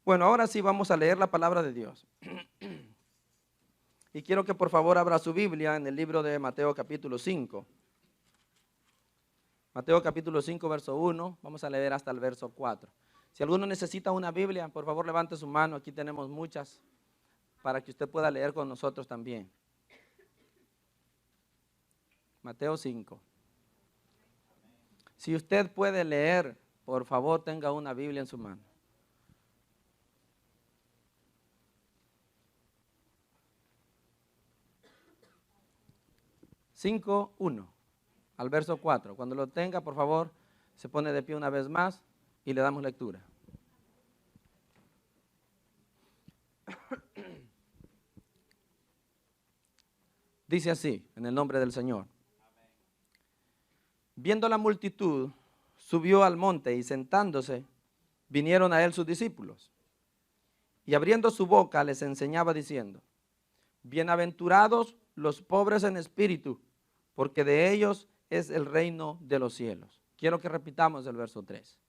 Bueno, ahora sí vamos a leer la palabra de Dios. Y quiero que por favor abra su Biblia en el libro de Mateo capítulo 5. Mateo capítulo 5, verso 1. Vamos a leer hasta el verso 4. Si alguno necesita una Biblia, por favor levante su mano. Aquí tenemos muchas para que usted pueda leer con nosotros también. Mateo 5. Si usted puede leer, por favor tenga una Biblia en su mano. 5:1 al verso 4. Cuando lo tenga, por favor, se pone de pie una vez más y le damos lectura. Dice así, en el nombre del Señor. Viendo la multitud, subió al monte y sentándose, vinieron a él sus discípulos. Y abriendo su boca les enseñaba diciendo: bienaventurados los pobres en espíritu, porque de ellos es el reino de los cielos. Quiero que repitamos el verso 3.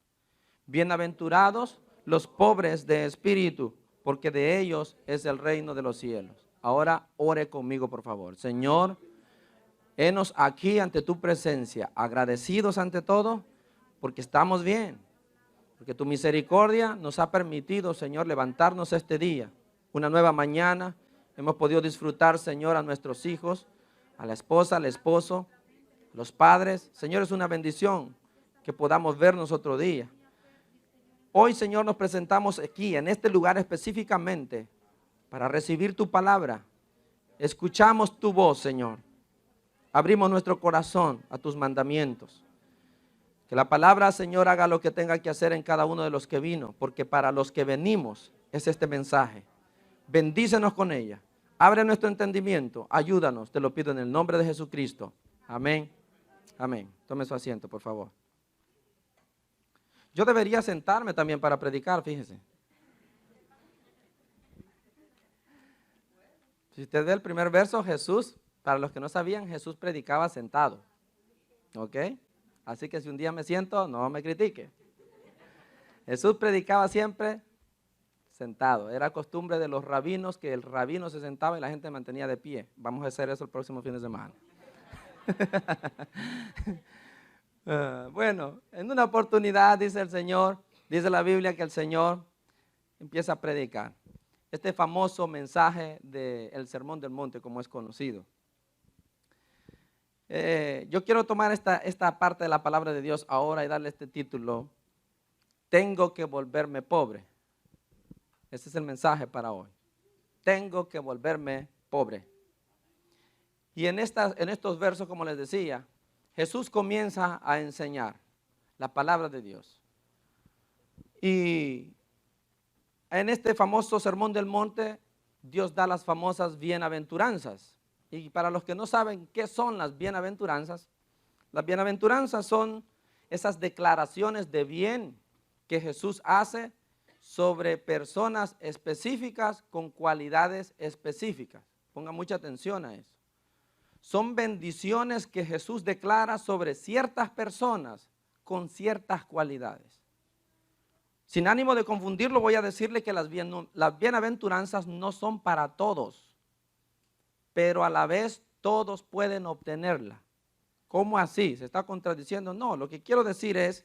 Bienaventurados los pobres de espíritu, porque de ellos es el reino de los cielos. Ahora ore conmigo, por favor. Señor, henos aquí ante tu presencia, agradecidos ante todo, porque estamos bien, porque tu misericordia nos ha permitido, Señor, levantarnos este día, una nueva mañana. Hemos podido disfrutar, Señor, a nuestros hijos, a la esposa, al esposo, a los padres. Señor, es una bendición que podamos vernos otro día. Hoy, Señor, nos presentamos aquí, en este lugar específicamente, para recibir tu palabra. Escuchamos tu voz, Señor. Abrimos nuestro corazón a tus mandamientos. Que la palabra, Señor, haga lo que tenga que hacer en cada uno de los que vino, porque para los que venimos es este mensaje. Bendícenos con ella. Abre nuestro entendimiento. Ayúdanos, te lo pido en el nombre de Jesucristo. Amén. Amén. Tome su asiento, por favor. Yo debería sentarme también para predicar, fíjese. Si usted ve el primer verso, Jesús, para los que no sabían, Jesús predicaba sentado. ¿Ok? Así que si un día me siento, no me critique. Jesús predicaba siempre sentado. Era costumbre de los rabinos que el rabino se sentaba y la gente mantenía de pie. Vamos a hacer eso el próximo fin de semana. Bueno, en una oportunidad, dice el Señor, dice la Biblia que el Señor empieza a predicar este famoso mensaje del Sermón del Monte, como es conocido. Yo quiero tomar esta parte de la palabra de Dios ahora y darle este título: tengo que volverme pobre. Este es el mensaje para hoy. Tengo que volverme pobre. Y en estos versos, como les decía, Jesús comienza a enseñar la palabra de Dios. Y en este famoso Sermón del Monte, Dios da las famosas bienaventuranzas. Y para los que no saben qué son las bienaventuranzas son esas declaraciones de bien que Jesús hace sobre personas específicas con cualidades específicas. Ponga mucha atención a eso. Son bendiciones que Jesús declara sobre ciertas personas con ciertas cualidades. Sin ánimo de confundirlo, voy a decirle que las bienaventuranzas no son para todos, pero a la vez todos pueden obtenerla. ¿Cómo así? ¿Se está contradiciendo? No, lo que quiero decir es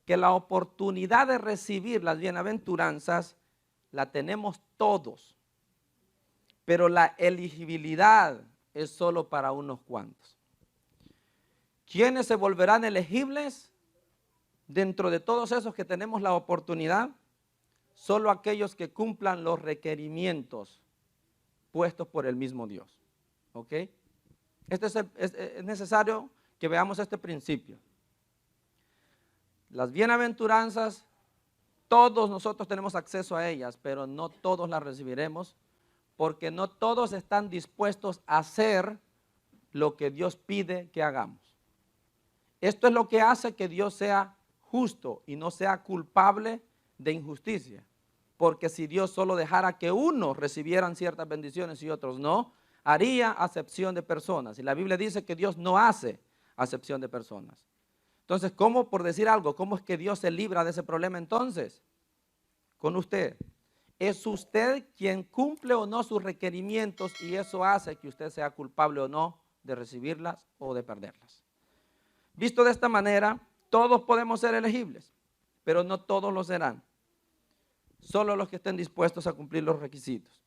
que la oportunidad de recibir las bienaventuranzas la tenemos todos, pero la elegibilidad es solo para unos cuantos. ¿Quiénes se volverán elegibles? Dentro de todos esos que tenemos la oportunidad, solo aquellos que cumplan los requerimientos puestos por el mismo Dios. ¿Ok? Es necesario que veamos este principio. Las bienaventuranzas, todos nosotros tenemos acceso a ellas, pero no todos las recibiremos, porque no todos están dispuestos a hacer lo que Dios pide que hagamos. Esto es lo que hace que Dios sea justo y no sea culpable de injusticia. Porque si Dios solo dejara que unos recibieran ciertas bendiciones y otros no, haría acepción de personas. Y la Biblia dice que Dios no hace acepción de personas. Entonces, ¿cómo, por decir algo, cómo es que Dios se libra de ese problema entonces? Con usted. Es usted quien cumple o no sus requerimientos y eso hace que usted sea culpable o no de recibirlas o de perderlas. Visto de esta manera, todos podemos ser elegibles, pero no todos lo serán. Solo los que estén dispuestos a cumplir los requisitos.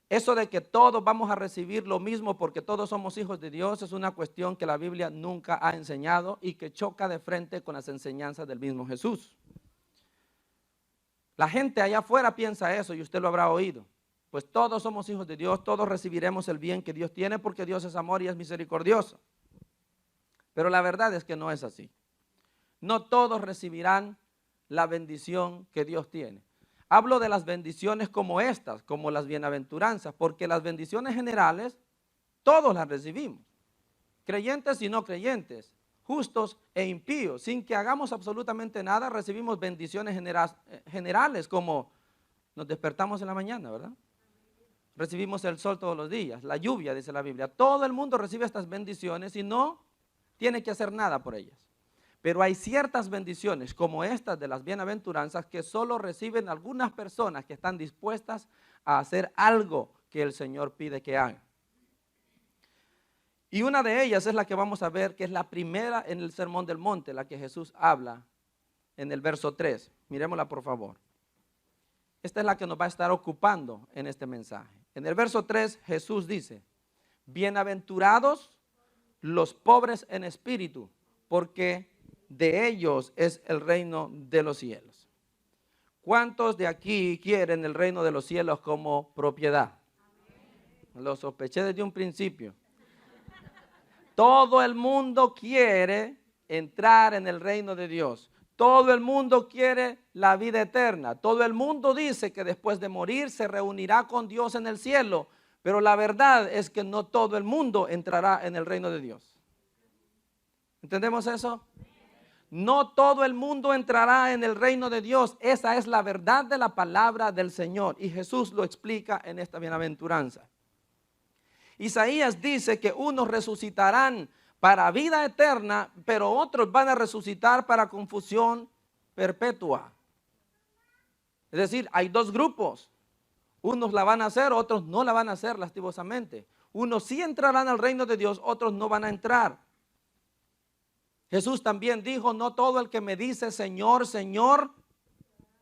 Eso de que todos vamos a recibir lo mismo porque todos somos hijos de Dios es una cuestión que la Biblia nunca ha enseñado y que choca de frente con las enseñanzas del mismo Jesús. La gente allá afuera piensa eso y usted lo habrá oído. Pues todos somos hijos de Dios, todos recibiremos el bien que Dios tiene porque Dios es amor y es misericordioso. Pero la verdad es que no es así. No todos recibirán la bendición que Dios tiene. Hablo de las bendiciones como estas, como las bienaventuranzas, porque las bendiciones generales todos las recibimos. Creyentes y no creyentes, justos e impíos, sin que hagamos absolutamente nada, recibimos bendiciones generales como nos despertamos en la mañana, ¿verdad? Recibimos el sol todos los días, la lluvia, dice la Biblia. Todo el mundo recibe estas bendiciones y no tiene que hacer nada por ellas. Pero hay ciertas bendiciones como estas de las bienaventuranzas que solo reciben algunas personas que están dispuestas a hacer algo que el Señor pide que hagan. Y una de ellas es la que vamos a ver, que es la primera en el Sermón del Monte, la que Jesús habla en el verso 3. Miremosla por favor. Esta es la que nos va a estar ocupando en este mensaje. En el verso 3 Jesús dice, bienaventurados los pobres en espíritu, porque de ellos es el reino de los cielos. ¿Cuántos de aquí quieren el reino de los cielos como propiedad? Lo sospeché desde un principio. Todo el mundo quiere entrar en el reino de Dios. Todo el mundo quiere la vida eterna. Todo el mundo dice que después de morir se reunirá con Dios en el cielo. Pero la verdad es que no todo el mundo entrará en el reino de Dios. ¿Entendemos eso? No todo el mundo entrará en el reino de Dios. Esa es la verdad de la palabra del Señor. Y Jesús lo explica en esta bienaventuranza. Isaías dice que unos resucitarán para vida eterna, pero otros van a resucitar para confusión perpetua. Es decir, hay dos grupos. Unos la van a hacer, otros no la van a hacer lastimosamente. Unos sí entrarán al reino de Dios, otros no van a entrar. Jesús también dijo, no todo el que me dice Señor, Señor,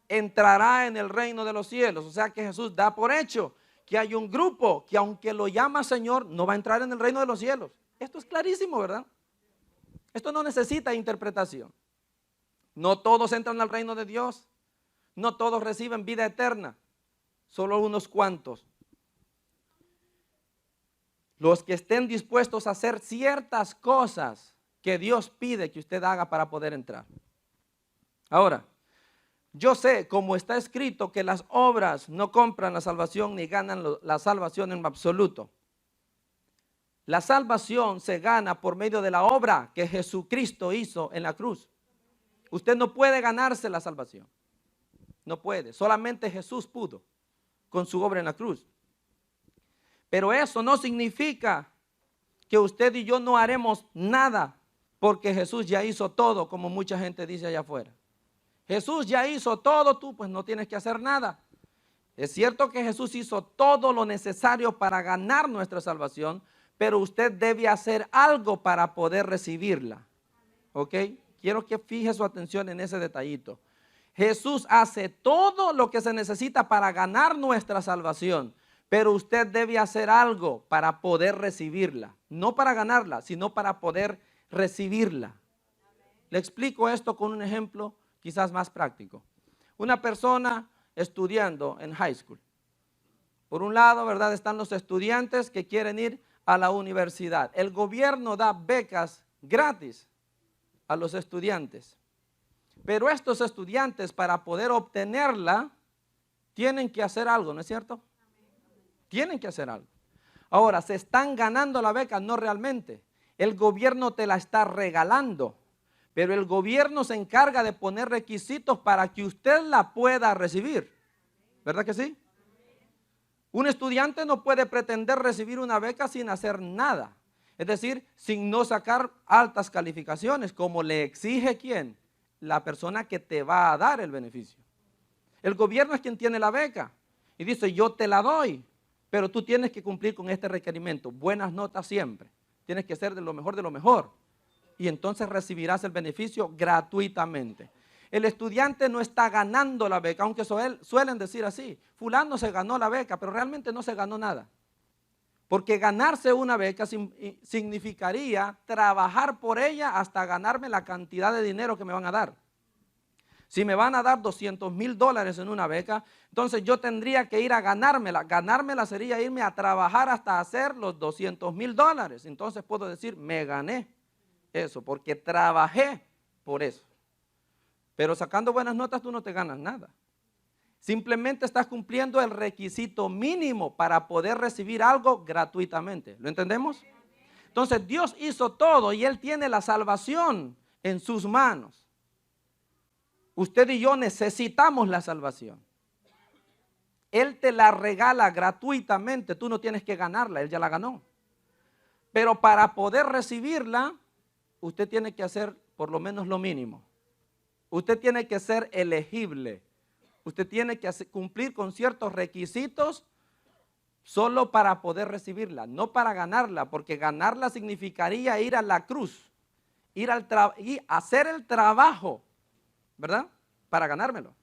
entrará en el reino de los cielos. O sea que Jesús da por hecho que hay un grupo que aunque lo llama Señor, no va a entrar en el reino de los cielos. Esto es clarísimo, ¿verdad? Esto no necesita interpretación. No todos entran al reino de Dios. No todos reciben vida eterna. Solo unos cuantos. Los que estén dispuestos a hacer ciertas cosas que Dios pide que usted haga para poder entrar. Ahora, yo sé, como está escrito, que las obras no compran la salvación ni ganan la salvación en absoluto. La salvación se gana por medio de la obra que Jesucristo hizo en la cruz. Usted no puede ganarse la salvación. No puede. Solamente Jesús pudo con su obra en la cruz. Pero eso no significa que usted y yo no haremos nada porque Jesús ya hizo todo, como mucha gente dice allá afuera. Jesús ya hizo todo, tú pues no tienes que hacer nada. Es cierto que Jesús hizo todo lo necesario para ganar nuestra salvación, pero usted debe hacer algo para poder recibirla. ¿Ok? Quiero que fije su atención en ese detallito. Jesús hace todo lo que se necesita para ganar nuestra salvación, pero usted debe hacer algo para poder recibirla. No para ganarla, sino para poder recibirla. Le explico esto con un ejemplo quizás más práctico. Una persona estudiando en high school. Por un lado, ¿verdad?, están los estudiantes que quieren ir a la universidad. El gobierno da becas gratis a los estudiantes. Pero estos estudiantes, para poder obtenerla, tienen que hacer algo, ¿no es cierto? Tienen que hacer algo. Ahora, ¿se están ganando la beca? No realmente. El gobierno te la está regalando, pero el gobierno se encarga de poner requisitos para que usted la pueda recibir. ¿Verdad que sí? Un estudiante no puede pretender recibir una beca sin hacer nada. Es decir, sin no sacar altas calificaciones, como le exige ¿quién? La persona que te va a dar el beneficio. El gobierno es quien tiene la beca, y dice, yo te la doy, pero tú tienes que cumplir con este requerimiento, buenas notas siempre, tienes que ser de lo mejor de lo mejor, y entonces recibirás el beneficio gratuitamente. El estudiante no está ganando la beca, aunque suelen decir así, fulano se ganó la beca, pero realmente no se ganó nada. Porque ganarse una beca significaría trabajar por ella hasta ganarme la cantidad de dinero que me van a dar. Si me van a dar $200,000 en una beca, entonces yo tendría que ir a ganármela. Ganármela sería irme a trabajar hasta hacer los $200,000. Entonces puedo decir, me gané eso, porque trabajé por eso. Pero sacando buenas notas tú no te ganas nada. Simplemente estás cumpliendo el requisito mínimo para poder recibir algo gratuitamente. ¿Lo entendemos? Entonces Dios hizo todo y Él tiene la salvación en sus manos. Usted y yo necesitamos la salvación. Él te la regala gratuitamente, tú no tienes que ganarla, Él ya la ganó. Pero para poder recibirla, usted tiene que hacer por lo menos lo mínimo. Usted tiene que ser elegible. Usted tiene que cumplir con ciertos requisitos solo para poder recibirla, no para ganarla, porque ganarla significaría ir a la cruz, y hacer el trabajo, ¿verdad? Para ganármelo.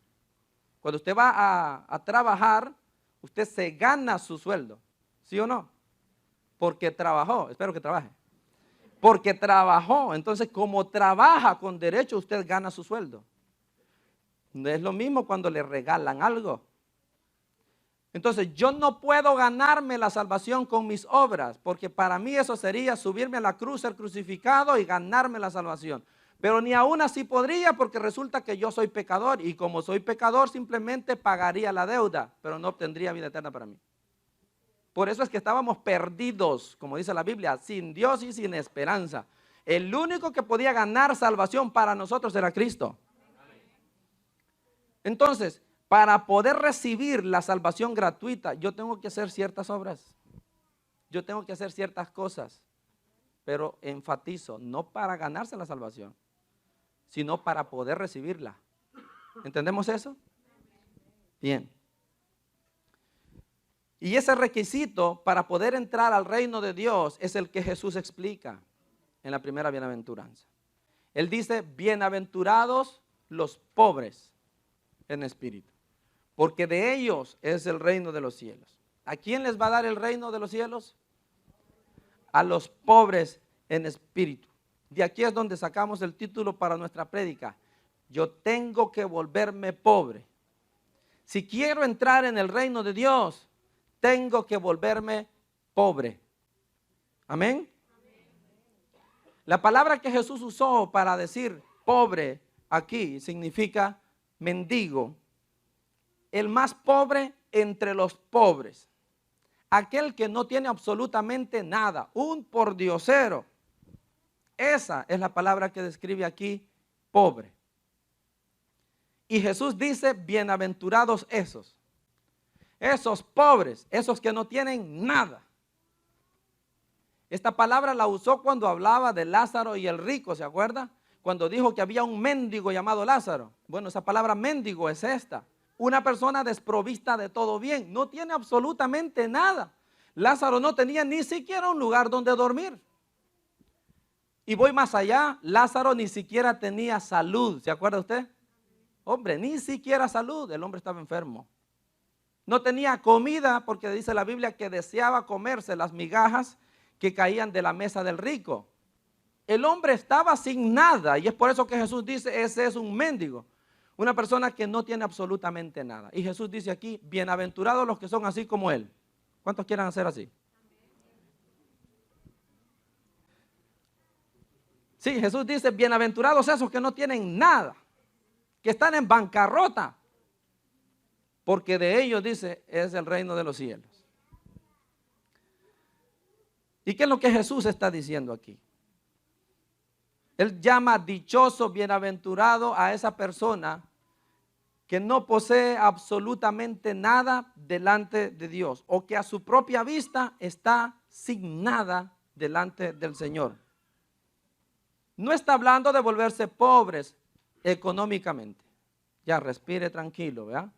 Cuando usted va a trabajar, usted se gana su sueldo, ¿sí o no? Porque trabajó, espero que trabaje. Porque trabajó, entonces como trabaja con derecho, usted gana su sueldo. No es lo mismo cuando le regalan algo. Entonces yo no puedo ganarme la salvación con mis obras, porque para mí eso sería subirme a la cruz, ser crucificado y ganarme la salvación. Pero ni aún así podría, porque resulta que yo soy pecador, y como soy pecador simplemente pagaría la deuda, pero no obtendría vida eterna para mí. Por eso es que estábamos perdidos, como dice la Biblia, sin Dios y sin esperanza. El único que podía ganar salvación para nosotros era Cristo. Entonces, para poder recibir la salvación gratuita, yo tengo que hacer ciertas obras. Yo tengo que hacer ciertas cosas. Pero enfatizo, no para ganarse la salvación, sino para poder recibirla. ¿Entendemos eso? Bien. Y ese requisito para poder entrar al reino de Dios es el que Jesús explica en la primera bienaventuranza. Él dice, bienaventurados los pobres en espíritu, porque de ellos es el reino de los cielos. ¿A quién les va a dar el reino de los cielos? A los pobres en espíritu. De aquí es donde sacamos el título para nuestra prédica. Yo tengo que volverme pobre. Si quiero entrar en el reino de Dios, tengo que volverme pobre. Amén. La palabra que Jesús usó para decir pobre aquí significa mendigo, el más pobre entre los pobres, aquel que no tiene absolutamente nada, un pordiosero. Esa es la palabra que describe aquí pobre. Y Jesús dice, bienaventurados esos pobres, esos que no tienen nada. Esta palabra la usó cuando hablaba de Lázaro y el rico, ¿se acuerda? Cuando dijo que había un mendigo llamado Lázaro. Bueno, esa palabra mendigo es esta. Una persona desprovista de todo bien, no tiene absolutamente nada. Lázaro no tenía ni siquiera un lugar donde dormir. Y voy más allá, Lázaro ni siquiera tenía salud, ¿se acuerda usted? Hombre, ni siquiera salud, el hombre estaba enfermo. No tenía comida porque dice la Biblia que deseaba comerse las migajas que caían de la mesa del rico. El hombre estaba sin nada y es por eso que Jesús dice, ese es un mendigo. Una persona que no tiene absolutamente nada. Y Jesús dice aquí, bienaventurados los que son así como él. ¿Cuántos quieren ser así? Sí, Jesús dice, bienaventurados esos que no tienen nada, que están en bancarrota, porque de ellos, dice, es el reino de los cielos. ¿Y qué es lo que Jesús está diciendo aquí? Él llama dichoso, bienaventurado a esa persona que no posee absolutamente nada delante de Dios, o que a su propia vista está sin nada delante del Señor. No está hablando de volverse pobres económicamente. Ya respire tranquilo, ¿verdad?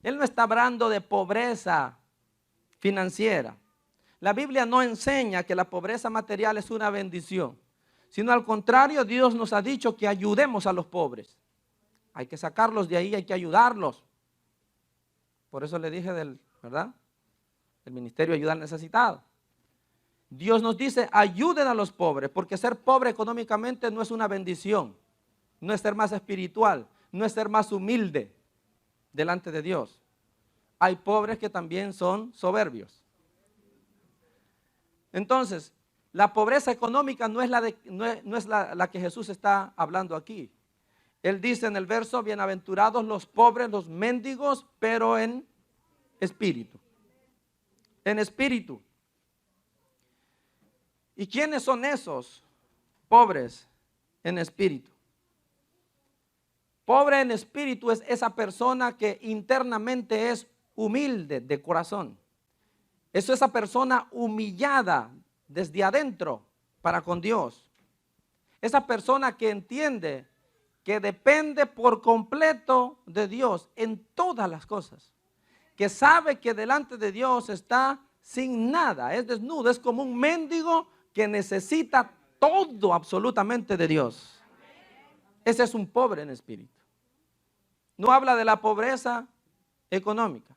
Él no está hablando de pobreza financiera. La Biblia no enseña que la pobreza material es una bendición, sino al contrario, Dios nos ha dicho que ayudemos a los pobres. Hay que sacarlos de ahí, hay que ayudarlos. Por eso le dije ¿verdad? El ministerio de ayuda al necesitado. Dios nos dice, ayuden a los pobres, porque ser pobre económicamente no es una bendición, no es ser más espiritual, no es ser más humilde delante de Dios. Hay pobres que también son soberbios. Entonces, la pobreza económica no es la que Jesús está hablando aquí. Él dice en el verso, bienaventurados los pobres, los mendigos, pero en espíritu. En espíritu. ¿Y quiénes son esos pobres en espíritu? Pobre en espíritu es esa persona que internamente es humilde de corazón. Es esa persona humillada desde adentro para con Dios. Esa persona que entiende que depende por completo de Dios en todas las cosas. Que sabe que delante de Dios está sin nada, es desnudo, es como un mendigo que necesita todo absolutamente de Dios. Ese es un pobre en espíritu. No habla de la pobreza económica.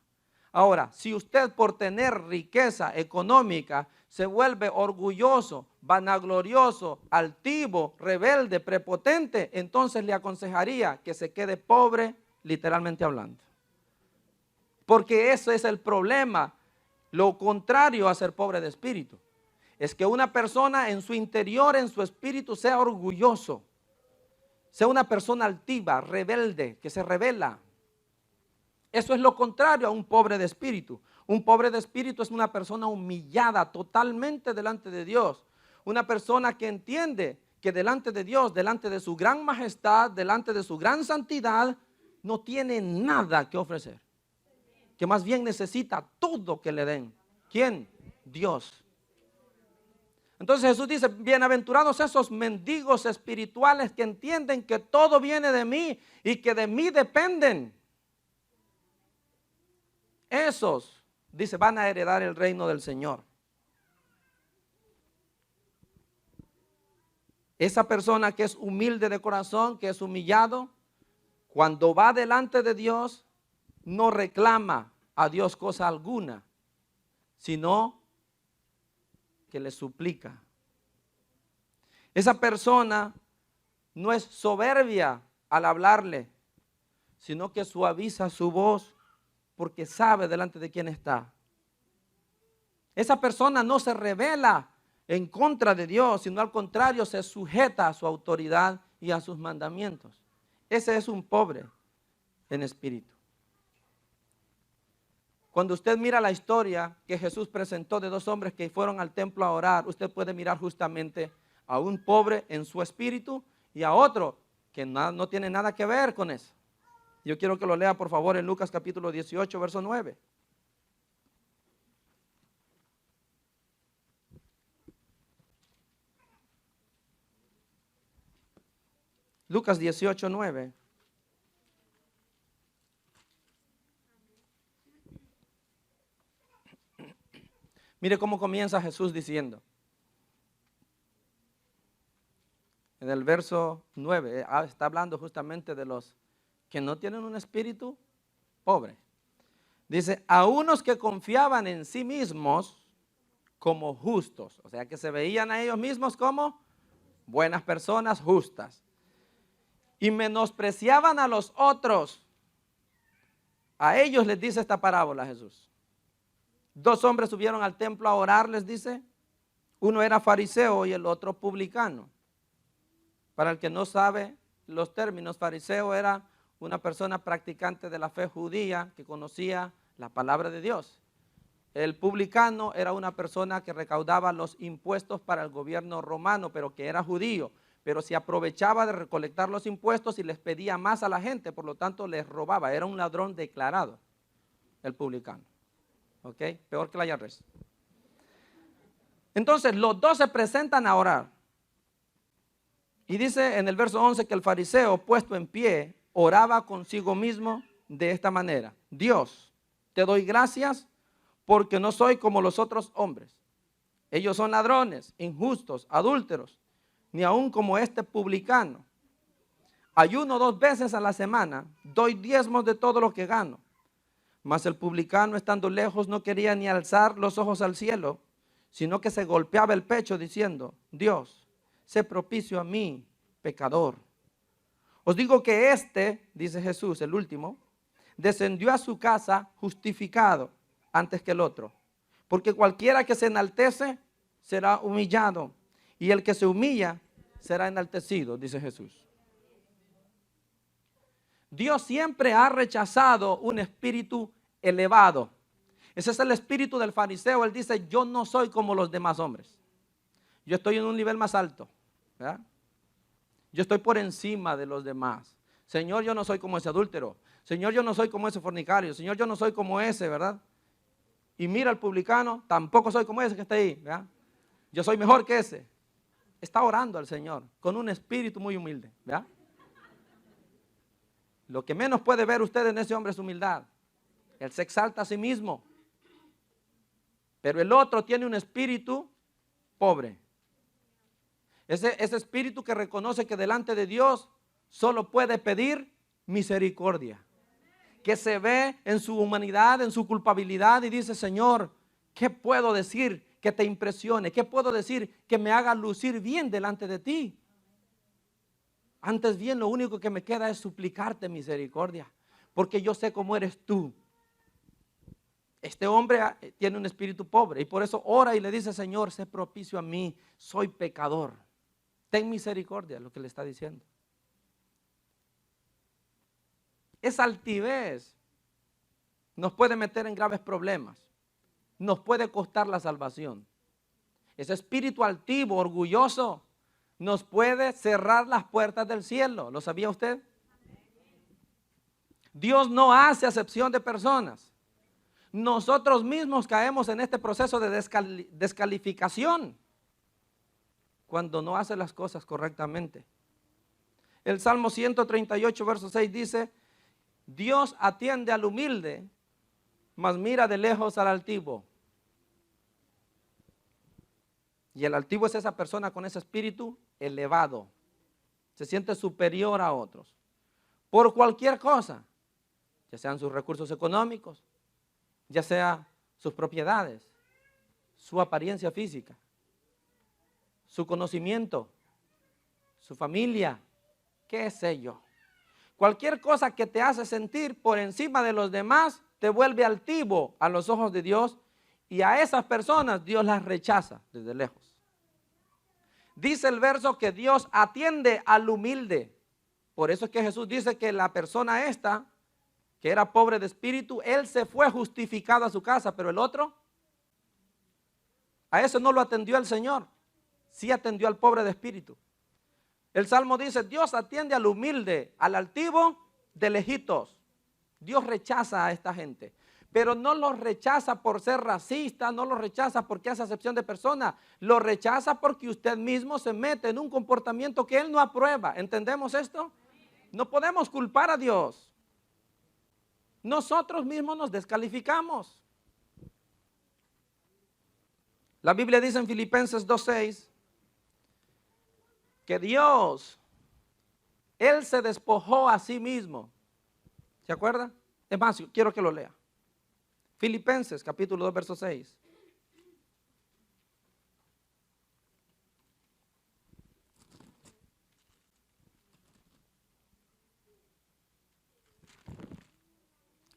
Ahora, si usted por tener riqueza económica se vuelve orgulloso, vanaglorioso, altivo, rebelde, prepotente, entonces le aconsejaría que se quede pobre, literalmente hablando. Porque ese es el problema, lo contrario a ser pobre de espíritu. Es que una persona en su interior, en su espíritu, sea orgulloso, sea una persona altiva, rebelde, que se rebela. Eso es lo contrario a un pobre de espíritu. Un pobre de espíritu es una persona humillada totalmente delante de Dios. Una persona que entiende que delante de Dios, delante de su gran majestad, delante de su gran santidad, no tiene nada que ofrecer. Que más bien necesita todo que le den. ¿Quién? Dios. Entonces Jesús dice, bienaventurados esos mendigos espirituales que entienden que todo viene de mí y que de mí dependen. Esos, dice, van a heredar el reino del Señor. Esa persona que es humilde de corazón, que es humillado, cuando va delante de Dios, no reclama a Dios cosa alguna, sino que le suplica. Esa persona no es soberbia al hablarle, sino que suaviza su voz porque sabe delante de quién está. Esa persona no se rebela en contra de Dios, sino al contrario se sujeta a su autoridad y a sus mandamientos. Ese es un pobre en espíritu. Cuando usted mira la historia que Jesús presentó de dos hombres que fueron al templo a orar, usted puede mirar justamente a un pobre en su espíritu y a otro que no tiene nada que ver con eso. Yo quiero que lo lea por favor en Lucas capítulo 18, verso 9. Lucas 18, 9. Mire cómo comienza Jesús diciendo. En el verso 9 está hablando justamente de los que no tienen un espíritu pobre. Dice, a unos que confiaban en sí mismos como justos, o sea que se veían a ellos mismos como buenas personas justas, y menospreciaban a los otros. A ellos les dice esta parábola Jesús. Dos hombres subieron al templo a orar, les dice. Uno era fariseo y el otro publicano. Para el que no sabe los términos, fariseo era una persona practicante de la fe judía que conocía la palabra de Dios. El publicano era una persona que recaudaba los impuestos para el gobierno romano, pero que era judío, pero se aprovechaba de recolectar los impuestos y les pedía más a la gente, por lo tanto les robaba. Era un ladrón declarado, el publicano. ¿Ok? Peor que la IRS. Entonces los dos se presentan a orar. Y dice en el verso 11 que el fariseo puesto en pie oraba consigo mismo de esta manera. Dios, te doy gracias porque no soy como los otros hombres. Ellos son ladrones, injustos, adúlteros, ni aun como este publicano. Ayuno 2 veces a la semana, doy diezmos de todo lo que gano. Mas el publicano, estando lejos, no quería ni alzar los ojos al cielo, sino que se golpeaba el pecho diciendo: Dios, sé propicio a mí, pecador. Os digo que dice Jesús, el último, descendió a su casa justificado antes que el otro. Porque cualquiera que se enaltece será humillado, y el que se humilla será enaltecido, dice Jesús. Dios siempre ha rechazado un espíritu elevado. Ese es el espíritu del fariseo. Él dice: yo no soy como los demás hombres. Yo estoy en un nivel más alto, ¿verdad? Yo estoy por encima de los demás. Señor, yo no soy como ese adúltero. Señor, yo no soy como ese fornicario. Señor, yo no soy como ese, ¿verdad? Y mira al publicano, tampoco soy como ese que está ahí, ¿verdad? Yo soy mejor que ese. Está orando al Señor con un espíritu muy humilde, ¿verdad? Lo que menos puede ver usted en ese hombre es humildad. Él se exalta a sí mismo. Pero el otro tiene un espíritu pobre. Ese espíritu que reconoce que delante de Dios solo puede pedir misericordia. Que se ve en su humanidad, en su culpabilidad y dice: Señor, ¿qué puedo decir que te impresione? ¿Qué puedo decir que me haga lucir bien delante de ti? Antes bien, lo único que me queda es suplicarte misericordia, porque yo sé cómo eres tú. Este hombre tiene un espíritu pobre y por eso ora y le dice: Señor, sé propicio a mí, soy pecador. Ten misericordia, es lo que le está diciendo. Esa altivez nos puede meter en graves problemas, nos puede costar la salvación. Ese espíritu altivo, orgulloso, nos puede cerrar las puertas del cielo. ¿Lo sabía usted? Dios no hace acepción de personas. Nosotros mismos caemos en este proceso de descalificación cuando no hace las cosas correctamente. El Salmo 138, verso 6 dice: Dios atiende al humilde, mas mira de lejos al altivo. Y el altivo es esa persona con ese espíritu elevado. Se siente superior a otros. Por cualquier cosa. Ya sean sus recursos económicos, ya sea sus propiedades, su apariencia física, su conocimiento, su familia, qué sé yo. Cualquier cosa que te hace sentir por encima de los demás te vuelve altivo a los ojos de Dios, y a esas personas Dios las rechaza desde lejos. Dice el verso que Dios atiende al humilde. Por eso es que Jesús dice que la persona esta, que era pobre de espíritu, él se fue justificado a su casa, pero el otro, a eso no lo atendió el Señor. Sí atendió al pobre de espíritu. El Salmo dice: Dios atiende al humilde, al altivo de lejitos. Dios rechaza a esta gente, pero no los rechaza por ser racista, no los rechaza porque hace acepción de persona, lo rechaza porque usted mismo se mete en un comportamiento que Él no aprueba. ¿Entendemos esto? No podemos culpar a Dios. Nosotros mismos nos descalificamos. La Biblia dice en Filipenses 2:6 que Dios, Él se despojó a sí mismo. ¿Se acuerda? Es más, quiero que lo lea. Filipenses capítulo 2, verso 6.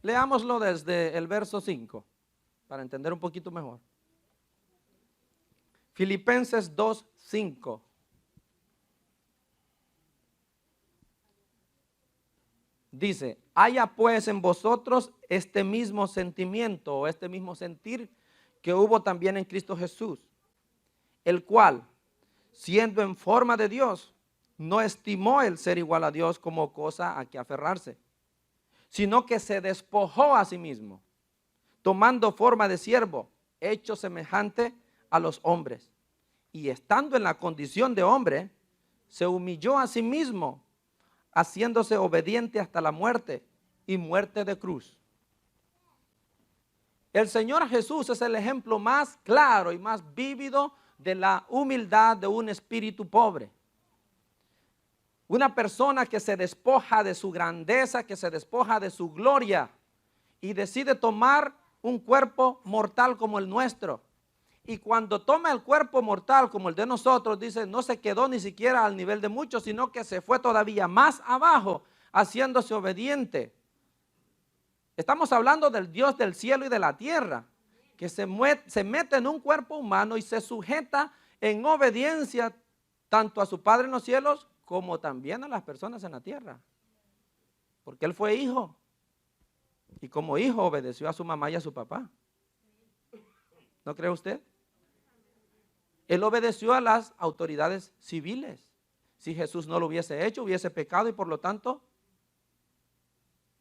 Leámoslo desde el verso 5 para entender un poquito mejor. Filipenses 2:5. Dice: haya pues en vosotros este mismo sentimiento o este mismo sentir que hubo también en Cristo Jesús, el cual, siendo en forma de Dios, no estimó el ser igual a Dios como cosa a que aferrarse, sino que se despojó a sí mismo, tomando forma de siervo, hecho semejante a los hombres, y estando en la condición de hombre, se humilló a sí mismo, haciéndose obediente hasta la muerte y muerte de cruz. El Señor Jesús es el ejemplo más claro y más vívido de la humildad de un espíritu pobre. Una persona que se despoja de su grandeza, que se despoja de su gloria y decide tomar un cuerpo mortal como el nuestro. Y cuando toma el cuerpo mortal como el de nosotros, dice, no se quedó ni siquiera al nivel de muchos, sino que se fue todavía más abajo, haciéndose obediente. Estamos hablando del Dios del cielo y de la tierra, que se mete en un cuerpo humano y se sujeta en obediencia tanto a su Padre en los cielos como también a las personas en la tierra. Porque Él fue hijo. Y como hijo obedeció a su mamá y a su papá. ¿No cree usted? Él obedeció a las autoridades civiles. Si Jesús no lo hubiese hecho, hubiese pecado y por lo tanto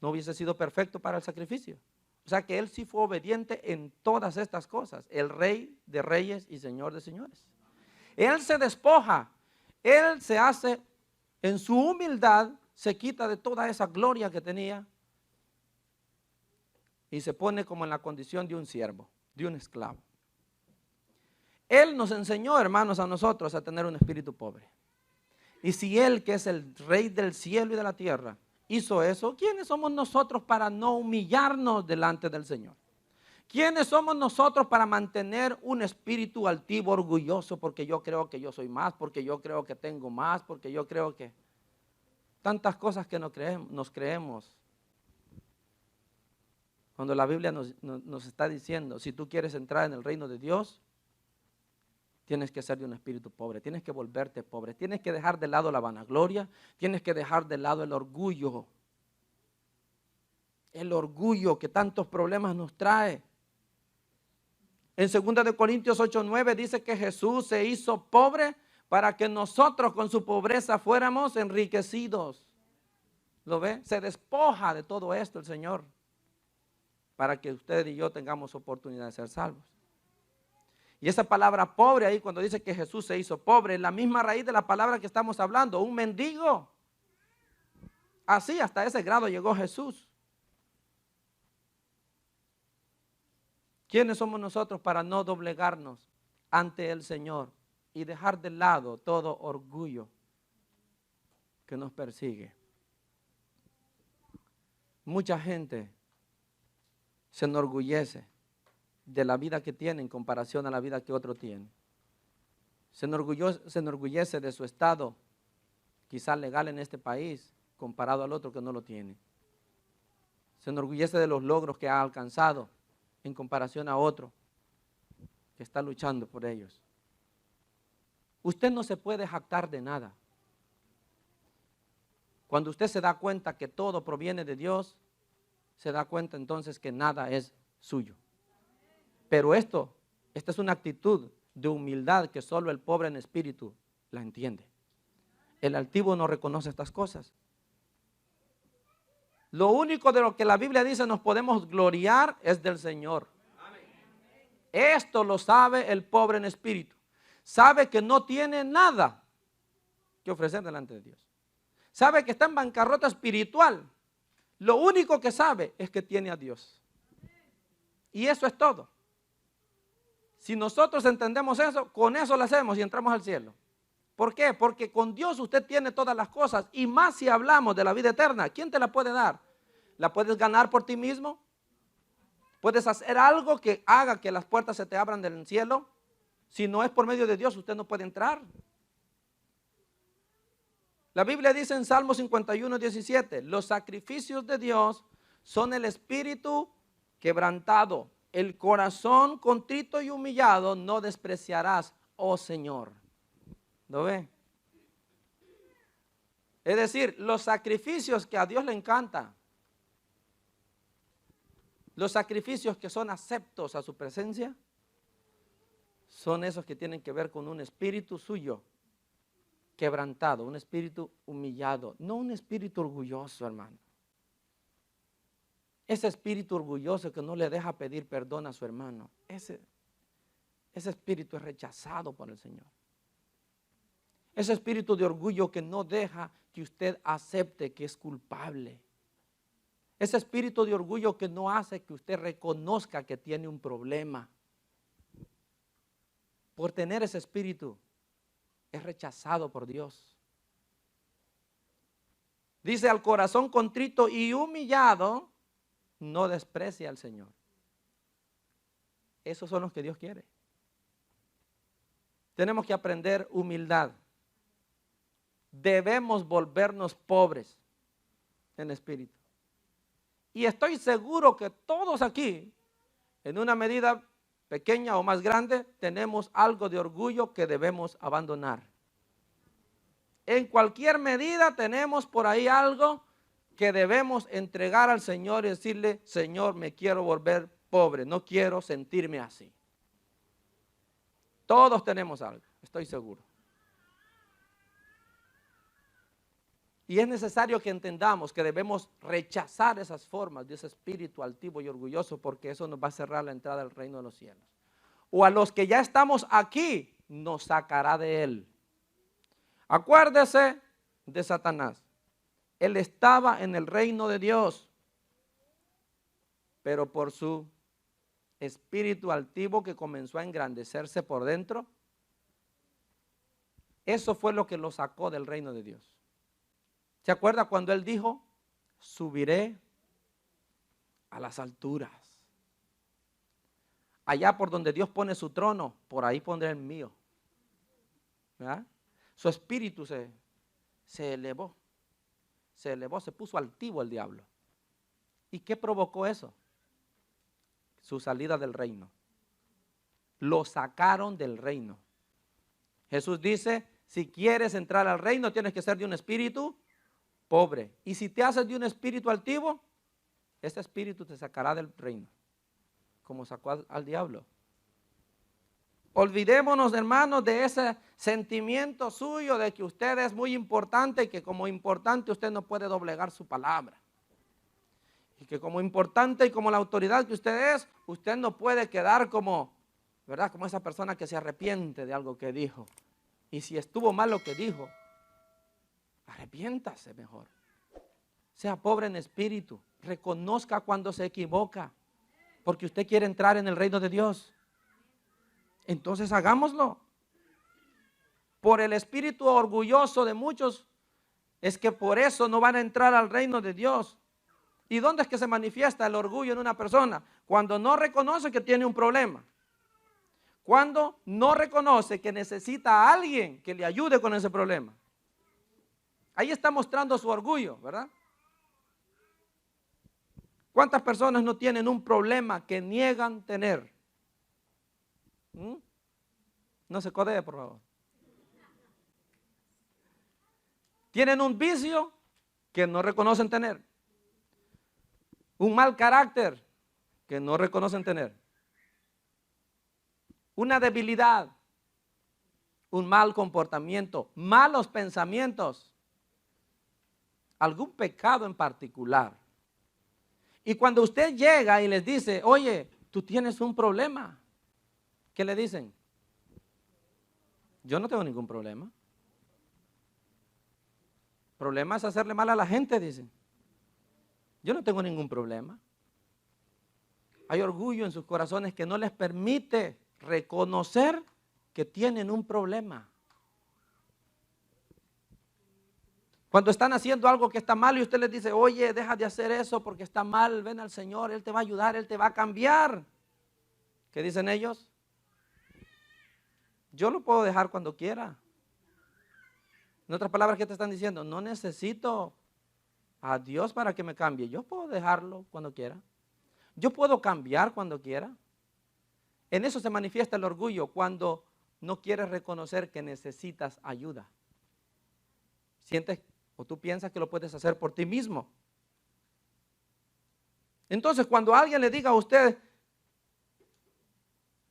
no hubiese sido perfecto para el sacrificio. O sea que Él sí fue obediente en todas estas cosas. El Rey de reyes y Señor de señores. Él se despoja. Él se hace, en su humildad, se quita de toda esa gloria que tenía y se pone como en la condición de un siervo, de un esclavo. Él nos enseñó, hermanos, a nosotros a tener un espíritu pobre. Y si Él, que es el Rey del cielo y de la tierra, hizo eso, ¿quiénes somos nosotros para no humillarnos delante del Señor? ¿Quiénes somos nosotros para mantener un espíritu altivo, orgulloso, porque yo creo que yo soy más, porque yo creo que tengo más, porque yo creo que... Tantas cosas que nos creemos. Cuando la Biblia nos está diciendo, si tú quieres entrar en el reino de Dios, tienes que ser de un espíritu pobre, tienes que volverte pobre, tienes que dejar de lado la vanagloria, tienes que dejar de lado el orgullo que tantos problemas nos trae. En 2 Corintios 8:9 dice que Jesús se hizo pobre para que nosotros con su pobreza fuéramos enriquecidos. ¿Lo ve? Se despoja de todo esto el Señor para que usted y yo tengamos oportunidad de ser salvos. Y esa palabra pobre ahí, cuando dice que Jesús se hizo pobre, es la misma raíz de la palabra que estamos hablando, un mendigo. Así, hasta ese grado llegó Jesús. ¿Quiénes somos nosotros para no doblegarnos ante el Señor y dejar de lado todo orgullo que nos persigue? Mucha gente se enorgullece de la vida que tiene en comparación a la vida que otro tiene. Se enorgullece de su estado, quizás legal en este país, comparado al otro que no lo tiene. Se enorgullece de los logros que ha alcanzado en comparación a otro que está luchando por ellos. Usted no se puede jactar de nada. Cuando usted se da cuenta que todo proviene de Dios, se da cuenta entonces que nada es suyo. Pero esta es una actitud de humildad que solo el pobre en espíritu la entiende. El altivo no reconoce estas cosas. Lo único de lo que la Biblia dice nos podemos gloriar es del Señor. Esto lo sabe el pobre en espíritu. Sabe que no tiene nada que ofrecer delante de Dios. Sabe que está en bancarrota espiritual. Lo único que sabe es que tiene a Dios. Y eso es todo. Si nosotros entendemos eso, con eso lo hacemos y entramos al cielo. ¿Por qué? Porque con Dios usted tiene todas las cosas. Y más si hablamos de la vida eterna. ¿Quién te la puede dar? ¿La puedes ganar por ti mismo? ¿Puedes hacer algo que haga que las puertas se te abran del cielo? Si no es por medio de Dios, usted no puede entrar. La Biblia dice en Salmo 51:17, los sacrificios de Dios son el espíritu quebrantado, el corazón contrito y humillado no despreciarás, oh Señor. ¿Lo ve? Es decir, los sacrificios que a Dios le encanta, los sacrificios que son aceptos a su presencia, son esos que tienen que ver con un espíritu suyo quebrantado, un espíritu humillado, no un espíritu orgulloso, hermano. Ese espíritu orgulloso que no le deja pedir perdón a su hermano, ese espíritu es rechazado por el Señor. Ese espíritu de orgullo que no deja que usted acepte que es culpable. Ese espíritu de orgullo que no hace que usted reconozca que tiene un problema. Por tener ese espíritu, es rechazado por Dios. Dice, al corazón contrito y humillado, no desprecia al Señor. Esos son los que Dios quiere. Tenemos que aprender humildad. Debemos volvernos pobres en espíritu. Y estoy seguro que todos aquí, en una medida pequeña o más grande, tenemos algo de orgullo que debemos abandonar. En cualquier medida tenemos por ahí algo que debemos entregar al Señor y decirle, Señor, me quiero volver pobre, no quiero sentirme así. Todos tenemos algo, estoy seguro. Y es necesario que entendamos que debemos rechazar esas formas de ese espíritu altivo y orgulloso, porque eso nos va a cerrar la entrada al reino de los cielos. O a los que ya estamos aquí, nos sacará de él. Acuérdese de Satanás. Él estaba en el reino de Dios, pero por su espíritu altivo que comenzó a engrandecerse por dentro, eso fue lo que lo sacó del reino de Dios. ¿Se acuerda cuando él dijo, subiré a las alturas? Allá por donde Dios pone su trono, por ahí pondré el mío. ¿Verdad? Su espíritu se elevó, se puso altivo el diablo. ¿Y qué provocó eso? Su salida del reino. Lo sacaron del reino. Jesús dice, si quieres entrar al reino, tienes que ser de un espíritu pobre. Y si te haces de un espíritu altivo, ese espíritu te sacará del reino, como sacó al diablo. Olvidémonos, hermanos, de ese sentimiento suyo de que usted es muy importante y que como importante usted no puede doblegar su palabra. Y que como importante y como la autoridad que usted es, usted no puede quedar como, ¿verdad? Como esa persona que se arrepiente de algo que dijo. Y si estuvo mal lo que dijo, arrepiéntase mejor. Sea pobre en espíritu. Reconozca cuando se equivoca. Porque usted quiere entrar en el reino de Dios. Entonces hagámoslo. Por el espíritu orgulloso de muchos, es que por eso no van a entrar al reino de Dios. ¿Y dónde es que se manifiesta el orgullo en una persona? Cuando no reconoce que tiene un problema. Cuando no reconoce que necesita a alguien que le ayude con ese problema. Ahí está mostrando su orgullo, ¿verdad? ¿Cuántas personas no tienen un problema que niegan tener? No se codee, por favor. Tienen un vicio que no reconocen tener. Un mal carácter que no reconocen tener. Una debilidad. Un mal comportamiento. Malos pensamientos. Algún pecado en particular. Y cuando usted llega y les dice, oye, tú tienes un problema. ¿Qué le dicen? Yo no tengo ningún problema. Problema es hacerle mal a la gente, dicen. Yo no tengo ningún problema. Hay orgullo en sus corazones que no les permite reconocer que tienen un problema. Cuando están haciendo algo que está mal y usted les dice, oye, deja de hacer eso porque está mal, ven al Señor, Él te va a ayudar, Él te va a cambiar. ¿Qué dicen ellos? Yo lo puedo dejar cuando quiera. En otras palabras, ¿qué te están diciendo? No necesito a Dios para que me cambie. Yo puedo dejarlo cuando quiera. Yo puedo cambiar cuando quiera. En eso se manifiesta el orgullo, cuando no quieres reconocer que necesitas ayuda. Sientes o tú piensas que lo puedes hacer por ti mismo. Entonces, cuando alguien le diga a usted,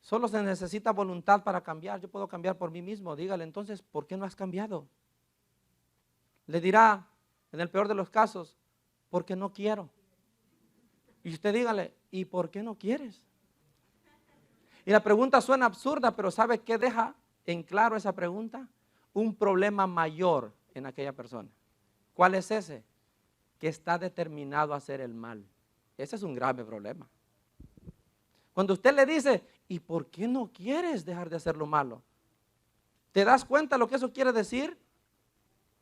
solo se necesita voluntad para cambiar, yo puedo cambiar por mí mismo, dígale, entonces, ¿por qué no has cambiado? Le dirá, en el peor de los casos, porque no quiero. Y usted dígale, ¿y por qué no quieres? Y la pregunta suena absurda, pero ¿sabe qué deja en claro esa pregunta? Un problema mayor en aquella persona. ¿Cuál es ese? que está determinado a hacer el mal. Ese es un grave problema. Cuando usted le dice, ¿y por qué no quieres dejar de hacer lo malo? ¿Te das cuenta lo que eso quiere decir?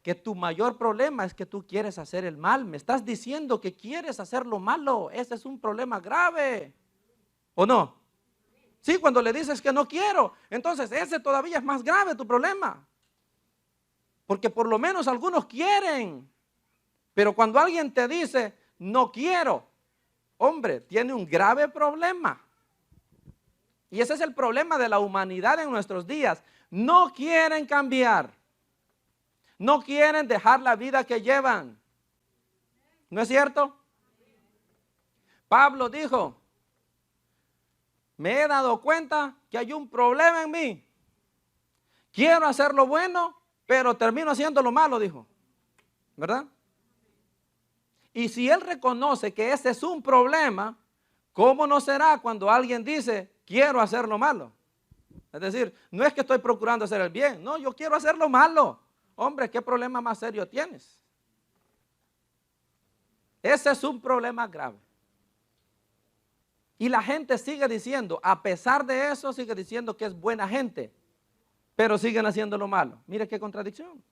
Que tu mayor problema es que tú quieres hacer el mal. Me estás diciendo que quieres hacer lo malo. Ese es un problema grave. ¿O no? Sí, cuando le dices que no quiero, entonces ese todavía es más grave tu problema. Porque por lo menos algunos quieren. Pero cuando alguien te dice, no quiero, hombre, tiene un grave problema. Y ese es el problema de la humanidad en nuestros días. No quieren cambiar. No quieren dejar la vida que llevan. ¿No es cierto? Pablo dijo, me he dado cuenta que hay un problema en mí. Quiero hacer lo bueno, pero termino haciendo lo malo, dijo. ¿Verdad? Y si él reconoce que ese es un problema, ¿cómo no será cuando alguien dice, quiero hacer lo malo? Es decir, no es que estoy procurando hacer el bien, no, yo quiero hacer lo malo. Hombre, ¿qué problema más serio tienes? Ese es un problema grave. Y la gente sigue diciendo, a pesar de eso, sigue diciendo que es buena gente, pero siguen haciendo lo malo. Mire qué contradicción.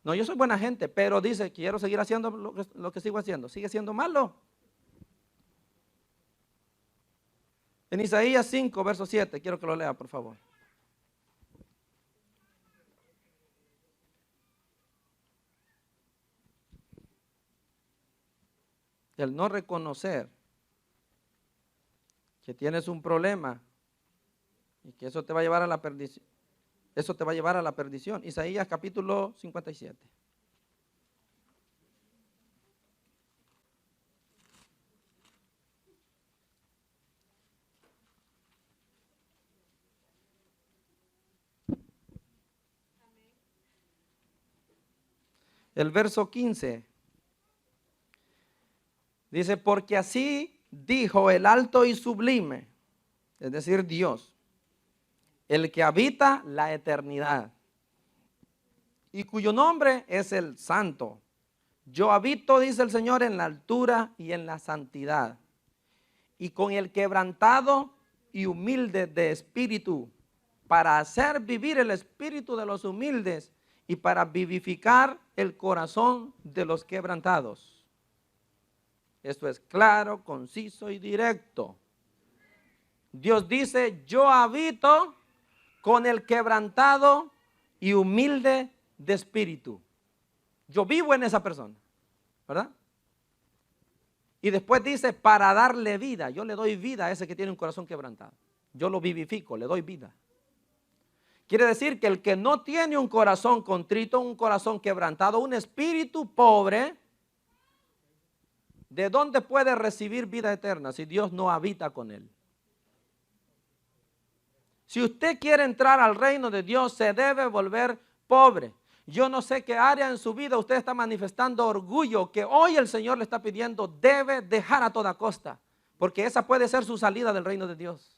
No, yo soy buena gente, pero dice, quiero seguir haciendo lo que sigo haciendo. Sigue siendo malo. En Isaías 5, verso 7, quiero que lo lea, por favor. El no reconocer que tienes un problema y que eso te va a llevar a la perdición. Eso te va a llevar a la perdición. Isaías capítulo 57. El verso 15 dice, porque así dijo el alto y sublime, es decir, Dios, el que habita la eternidad y cuyo nombre es el Santo. Yo habito, dice el Señor, en la altura y en la santidad, y con el quebrantado y humilde de espíritu, para hacer vivir el espíritu de los humildes y para vivificar el corazón de los quebrantados. Esto es claro, conciso y directo. Dios dice, yo habito con el quebrantado y humilde de espíritu. Yo vivo en esa persona, ¿verdad? Y después dice, para darle vida. Yo le doy vida a ese que tiene un corazón quebrantado. Yo lo vivifico, le doy vida. Quiere decir que el que no tiene un corazón contrito, un corazón quebrantado, un espíritu pobre, ¿de dónde puede recibir vida eterna si Dios no habita con él? Si usted quiere entrar al reino de Dios, se debe volver pobre. Yo no sé qué área en su vida usted está manifestando orgullo, que hoy el Señor le está pidiendo, debe dejar a toda costa, porque esa puede ser su salida del reino de Dios.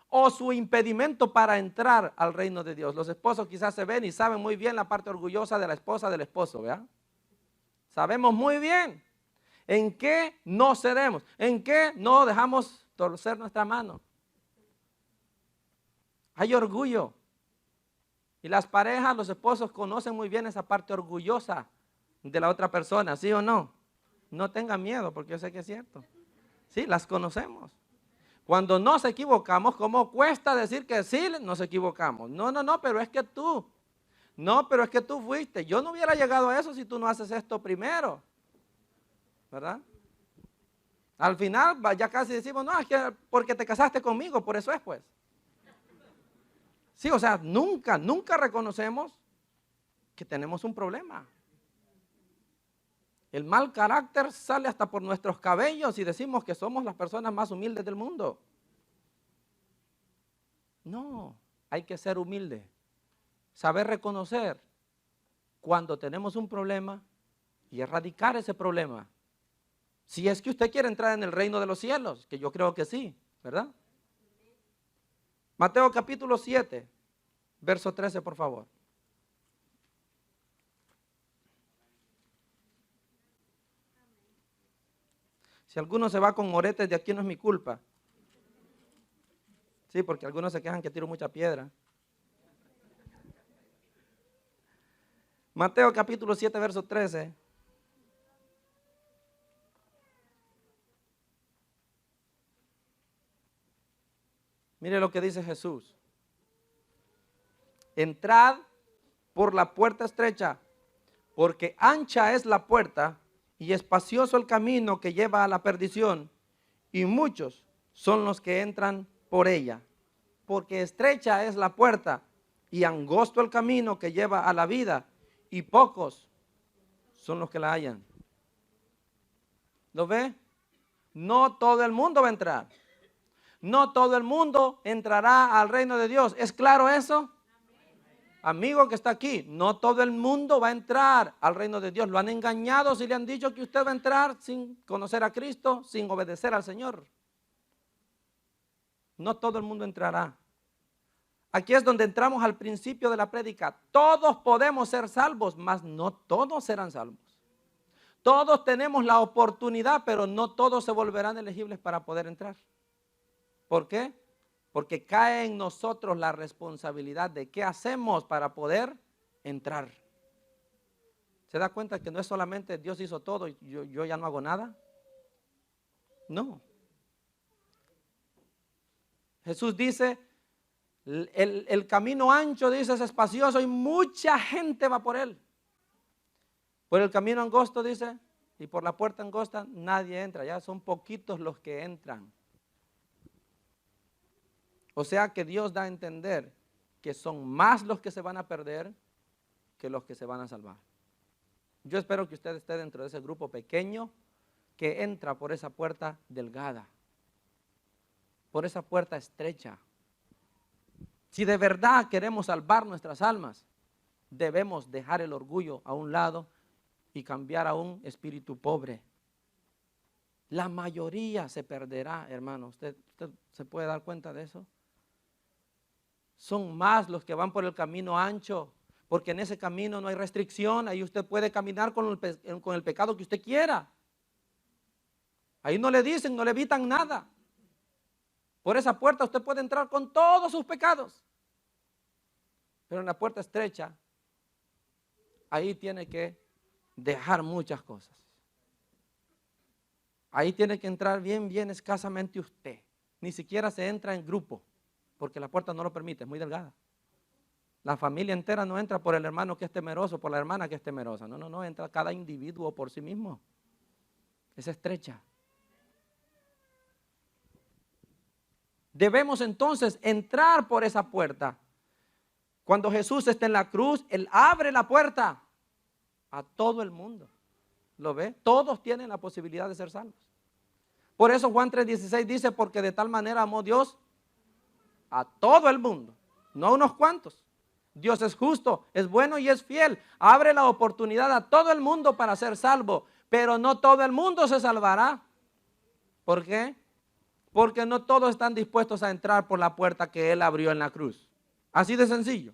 O su impedimento para entrar al reino de Dios. Los esposos quizás se ven y saben muy bien la parte orgullosa de la esposa del esposo, ¿verdad? Sabemos muy bien en qué no cedemos, en qué no dejamos torcer nuestra mano. Hay orgullo. Y las parejas, los esposos conocen muy bien esa parte orgullosa de la otra persona, ¿sí o no? No tengan miedo porque yo sé que es cierto. Sí, las conocemos. Cuando nos equivocamos, ¿cómo cuesta decir que sí nos equivocamos? No, pero es que tú. No, pero es que tú fuiste. Yo no hubiera llegado a eso si tú no haces esto primero. ¿Verdad? Al final ya casi decimos, no, es que porque te casaste conmigo, por eso es pues. Sí, o sea, nunca reconocemos que tenemos un problema. El mal carácter sale hasta por nuestros cabellos y decimos que somos las personas más humildes del mundo. No, hay que ser humilde. Saber reconocer cuando tenemos un problema y erradicar ese problema. Si es que usted quiere entrar en el reino de los cielos, que yo creo que sí, ¿verdad? Mateo capítulo 7, verso 13, por favor. Si alguno se va con moretes, de aquí no es mi culpa. Sí, porque algunos se quejan que tiro mucha piedra. Mateo capítulo 7, verso 13. Mire lo que dice Jesús. Entrad por la puerta estrecha, porque ancha es la puerta y espacioso el camino que lleva a la perdición, y muchos son los que entran por ella. Porque estrecha es la puerta y angosto el camino que lleva a la vida, y pocos son los que la hallan. ¿Lo ve? No todo el mundo va a entrar. No todo el mundo entrará al reino de Dios. ¿Es claro eso? Amigo que está aquí, no todo el mundo va a entrar al reino de Dios. Lo han engañado si le han dicho que usted va a entrar sin conocer a Cristo, sin obedecer al Señor. No todo el mundo entrará. Aquí es donde entramos al principio de la prédica. Todos podemos ser salvos, mas no todos serán salvos. Todos tenemos la oportunidad, pero no todos se volverán elegibles para poder entrar. ¿Por qué? Porque cae en nosotros la responsabilidad de qué hacemos para poder entrar. ¿Se da cuenta que no es solamente Dios hizo todo y yo ya no hago nada? No. Jesús dice, el camino ancho, dice, es espacioso y mucha gente va por él. Por el camino angosto, dice, y por la puerta angosta nadie entra. Ya son poquitos los que entran. O sea que Dios da a entender que son más los que se van a perder que los que se van a salvar. Yo espero que usted esté dentro de ese grupo pequeño que entra por esa puerta delgada, por esa puerta estrecha. Si de verdad queremos salvar nuestras almas, debemos dejar el orgullo a un lado y cambiar a un espíritu pobre. La mayoría se perderá, hermano. ¿Usted se puede dar cuenta de eso? Son más los que van por el camino ancho, porque en ese camino no hay restricción. Ahí usted puede caminar con el pecado que usted quiera. Ahí no le dicen, no le evitan nada. Por esa puerta usted puede entrar con todos sus pecados. Pero en la puerta estrecha, ahí tiene que dejar muchas cosas. Ahí tiene que entrar bien escasamente usted. Ni siquiera se entra en grupo, porque la puerta no lo permite, es muy delgada. La familia entera no entra por el hermano que es temeroso, por la hermana que es temerosa. No, entra cada individuo por sí mismo. Es estrecha. Debemos entonces entrar por esa puerta. Cuando Jesús está en la cruz, Él abre la puerta a todo el mundo. ¿Lo ve? Todos tienen la posibilidad de ser salvos. Por eso Juan 3:16 dice, porque de tal manera amó Dios a todo el mundo, no a unos cuantos. Dios es justo, es bueno y es fiel. Abre la oportunidad a todo el mundo para ser salvo, pero no todo el mundo se salvará. ¿Por qué? Porque no todos están dispuestos a entrar por la puerta que Él abrió en la cruz. Así de sencillo.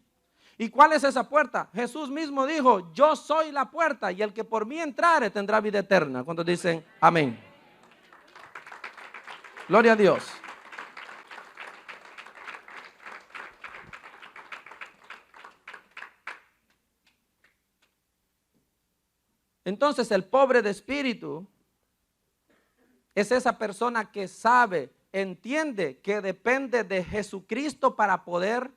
¿Y cuál es esa puerta? Jesús mismo dijo, yo soy la puerta y el que por mí entrare tendrá vida eterna. ¿Cuántos dicen amén? Gloria a Dios. Entonces el pobre de espíritu es esa persona que sabe, entiende que depende de Jesucristo para poder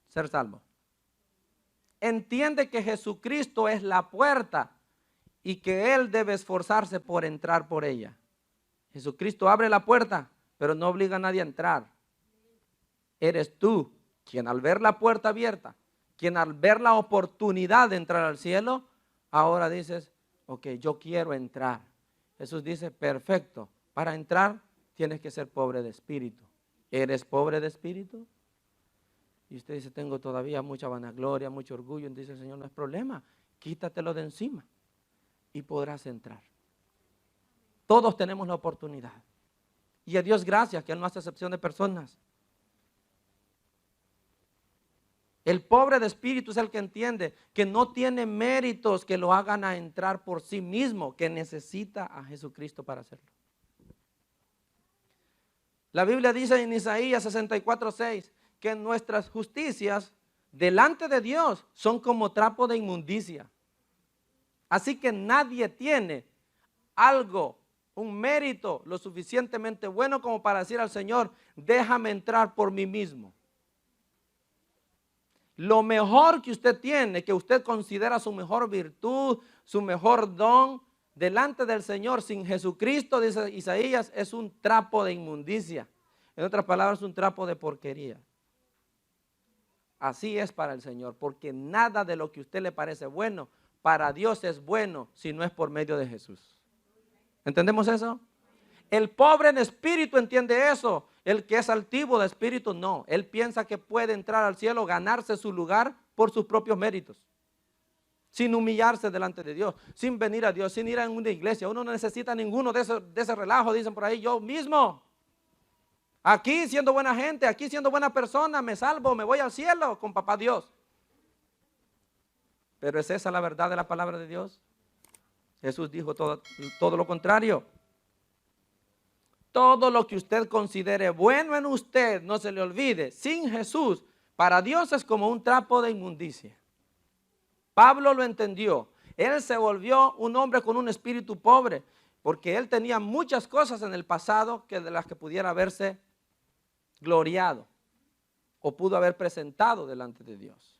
ser salvo. Entiende que Jesucristo es la puerta y que Él debe esforzarse por entrar por ella. Jesucristo abre la puerta, pero no obliga a nadie a entrar. Eres tú quien al ver la puerta abierta, quien al ver la oportunidad de entrar al cielo, ahora dices, ok, yo quiero entrar. Jesús dice, perfecto, para entrar tienes que ser pobre de espíritu. ¿Eres pobre de espíritu? Y usted dice, tengo todavía mucha vanagloria, mucho orgullo. Y dice el Señor, no es problema, quítatelo de encima y podrás entrar. Todos tenemos la oportunidad. Y a Dios gracias que Él no hace excepción de personas. El pobre de espíritu es el que entiende que no tiene méritos que lo hagan a entrar por sí mismo, que necesita a Jesucristo para hacerlo. La Biblia dice en Isaías 64:6 que nuestras justicias delante de Dios son como trapo de inmundicia. Así que nadie tiene algo, un mérito lo suficientemente bueno como para decir al Señor, déjame entrar por mí mismo. Lo mejor que usted tiene, que usted considera su mejor virtud, su mejor don, delante del Señor sin Jesucristo, dice Isaías, es un trapo de inmundicia. En otras palabras, un trapo de porquería. Así es para el Señor, porque nada de lo que a usted le parece bueno, para Dios es bueno si no es por medio de Jesús. ¿Entendemos eso? El pobre en espíritu entiende eso. El que es altivo de espíritu no. Él piensa que puede entrar al cielo, ganarse su lugar por sus propios méritos. Sin humillarse delante de Dios, sin venir a Dios, sin ir a una iglesia. Uno no necesita ninguno de ese relajo, dicen por ahí, yo mismo. Aquí siendo buena gente, aquí siendo buena persona, me salvo, me voy al cielo con papá Dios. Pero ¿es esa la verdad de la palabra de Dios? Jesús dijo todo lo contrario. Todo lo que usted considere bueno en usted, no se le olvide, sin Jesús, para Dios es como un trapo de inmundicia. Pablo lo entendió. Él se volvió un hombre con un espíritu pobre, porque él tenía muchas cosas en el pasado que de las que pudiera haberse gloriado o pudo haber presentado delante de Dios.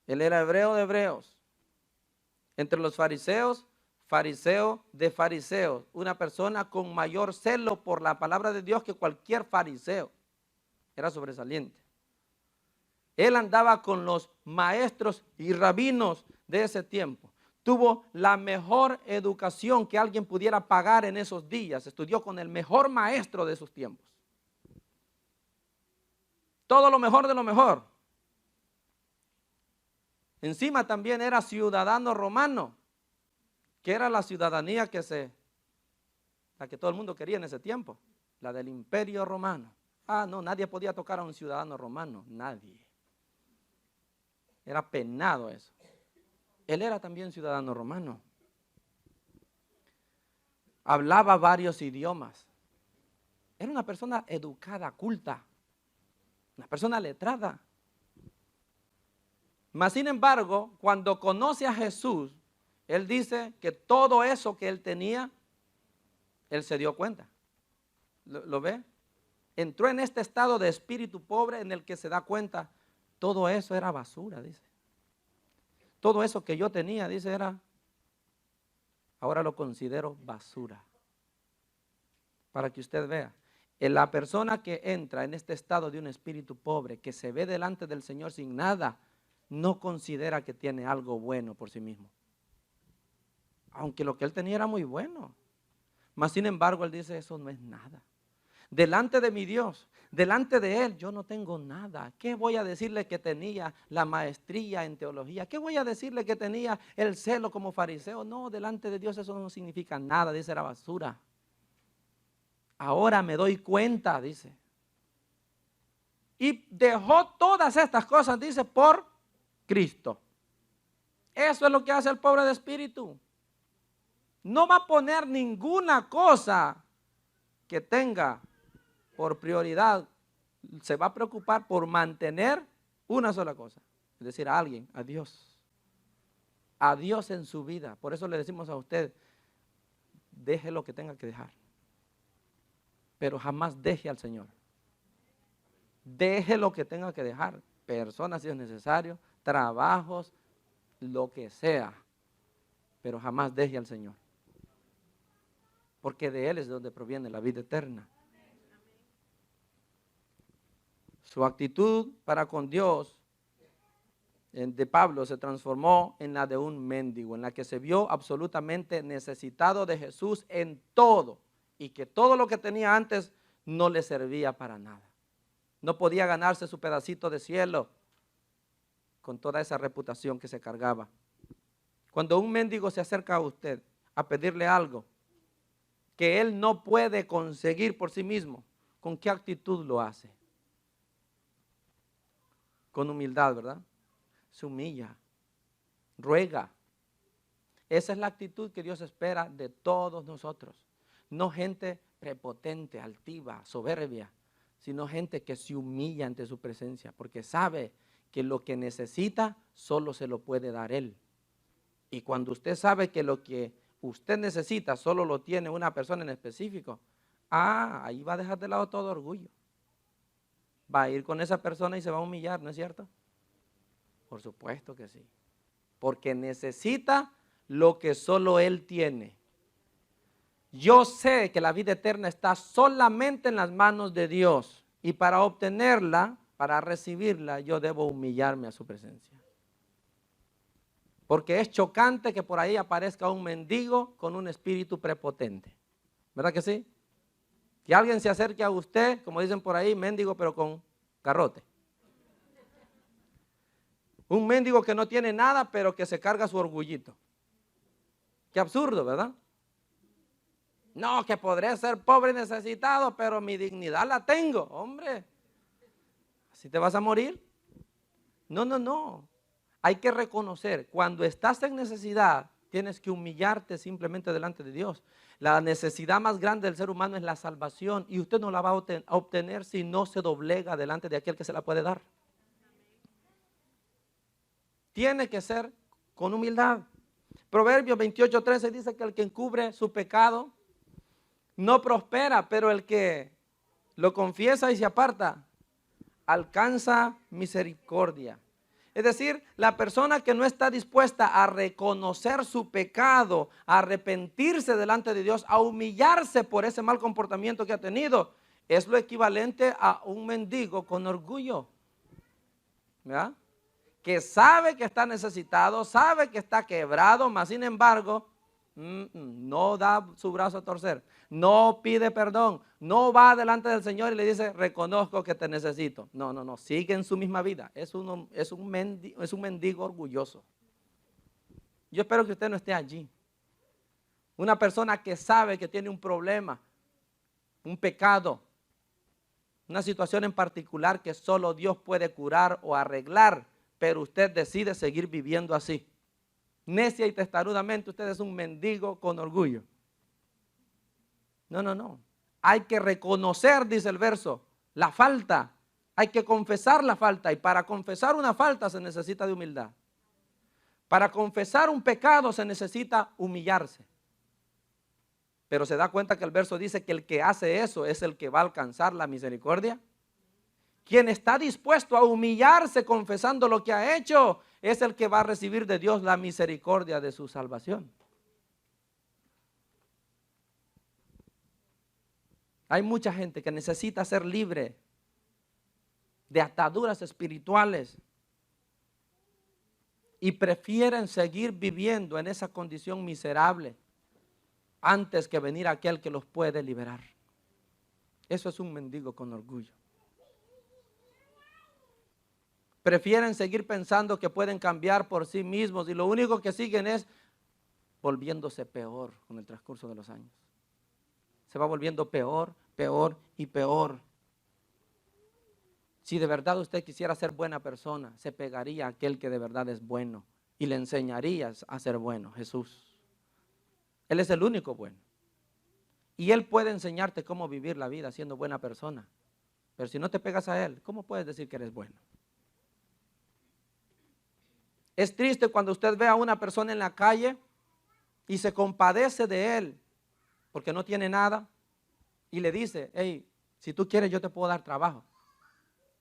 Él era hebreo de hebreos. Entre los fariseos, fariseo de fariseos, una persona con mayor celo por la palabra de Dios que cualquier fariseo. Era sobresaliente. Él andaba con los maestros y rabinos de ese tiempo. Tuvo la mejor educación que alguien pudiera pagar en esos días. Estudió con el mejor maestro de esos tiempos. Todo lo mejor de lo mejor. Encima también era ciudadano romano, que era la ciudadanía la que todo el mundo quería en ese tiempo, la del Imperio Romano. No, nadie podía tocar a un ciudadano romano, nadie. Era penado eso. Él era también ciudadano romano. Hablaba varios idiomas. Era una persona educada, culta, una persona letrada. Mas sin embargo, cuando conoce a Jesús, él dice que todo eso que él tenía, él se dio cuenta. ¿Lo ve? Entró en este estado de espíritu pobre en el que se da cuenta, todo eso era basura, dice. Todo eso que yo tenía, dice, ahora lo considero basura. Para que usted vea, la persona que entra en este estado de un espíritu pobre, que se ve delante del Señor sin nada, no considera que tiene algo bueno por sí mismo. Aunque lo que él tenía era muy bueno. Mas sin embargo, él dice, eso no es nada. Delante de mi Dios, delante de Él, yo no tengo nada. ¿Qué voy a decirle que tenía la maestría en teología? ¿Qué voy a decirle que tenía el celo como fariseo? No, delante de Dios eso no significa nada, dice, era basura. Ahora me doy cuenta, dice. Y dejó todas estas cosas, dice, por Cristo. Eso es lo que hace el pobre de espíritu. No va a poner ninguna cosa que tenga por prioridad. Se va a preocupar por mantener una sola cosa. Es decir, a alguien, a Dios. A Dios en su vida. Por eso le decimos a usted, deje lo que tenga que dejar. Pero jamás deje al Señor. Deje lo que tenga que dejar. Personas si es necesario, trabajos, lo que sea. Pero jamás deje al Señor. Porque de Él es de donde proviene la vida eterna. Su actitud para con Dios de Pablo se transformó en la de un mendigo, en la que se vio absolutamente necesitado de Jesús en todo, y que todo lo que tenía antes no le servía para nada. No podía ganarse su pedacito de cielo con toda esa reputación que se cargaba. Cuando un mendigo se acerca a usted a pedirle algo que él no puede conseguir por sí mismo, ¿con qué actitud lo hace? con humildad, ¿verdad? Se humilla, ruega. Esa es la actitud que Dios espera de todos nosotros. No gente prepotente, altiva, soberbia, sino gente que se humilla ante su presencia, porque sabe que lo que necesita solo se lo puede dar Él. Y cuando usted sabe que lo que usted necesita solo lo tiene una persona en específico, ahí va a dejar de lado todo orgullo. Va a ir con esa persona y se va a humillar, ¿no es cierto? Por supuesto que sí. Porque necesita lo que solo Él tiene. Yo sé que la vida eterna está solamente en las manos de Dios. Y para obtenerla, para recibirla, yo debo humillarme a su presencia. Porque es chocante que por ahí aparezca un mendigo con un espíritu prepotente. ¿Verdad que sí? Que alguien se acerque a usted, como dicen por ahí, mendigo pero con garrote. Un mendigo que no tiene nada pero que se carga su orgullito. Qué absurdo, ¿verdad? No, que podré ser pobre y necesitado, pero mi dignidad la tengo. Hombre, ¿así te vas a morir? No, no, no. Hay que reconocer, cuando estás en necesidad, tienes que humillarte simplemente delante de Dios. La necesidad más grande del ser humano es la salvación y usted no la va a obtener si no se doblega delante de aquel que se la puede dar. Tiene que ser con humildad. Proverbios 28:13 dice que el que encubre su pecado no prospera, pero el que lo confiesa y se aparta alcanza misericordia. Es decir, la persona que no está dispuesta a reconocer su pecado, a arrepentirse delante de Dios, a humillarse por ese mal comportamiento que ha tenido, es lo equivalente a un mendigo con orgullo. ¿Verdad? Que sabe que está necesitado, sabe que está quebrado, mas sin embargo, no da su brazo a torcer, no pide perdón, no va delante del Señor y le dice, reconozco que te necesito. No, no, no, sigue en su misma vida, es un mendigo orgulloso. Yo espero que usted no esté allí. Una persona que sabe que tiene un problema, un pecado, una situación en particular que solo Dios puede curar o arreglar, pero usted decide seguir viviendo así. Necia y testarudamente, usted es un mendigo con orgullo. No, no, no. Hay que reconocer, dice el verso, la falta. Hay que confesar la falta. Y para confesar una falta se necesita de humildad. Para confesar un pecado se necesita humillarse. Pero se da cuenta que el verso dice que el que hace eso es el que va a alcanzar la misericordia. Quien está dispuesto a humillarse confesando lo que ha hecho es el que va a recibir de Dios la misericordia de su salvación. Hay mucha gente que necesita ser libre de ataduras espirituales y prefieren seguir viviendo en esa condición miserable antes que venir aquel que los puede liberar. Eso es un mendigo con orgullo. Prefieren seguir pensando que pueden cambiar por sí mismos y lo único que siguen es volviéndose peor con el transcurso de los años. Se va volviendo peor, peor y peor. Si de verdad usted quisiera ser buena persona, se pegaría a aquel que de verdad es bueno y le enseñaría a ser bueno, Jesús. Él es el único bueno. Y Él puede enseñarte cómo vivir la vida siendo buena persona. Pero si no te pegas a Él, ¿cómo puedes decir que eres bueno? Es triste cuando usted ve a una persona en la calle y se compadece de él porque no tiene nada y le dice, hey, si tú quieres yo te puedo dar trabajo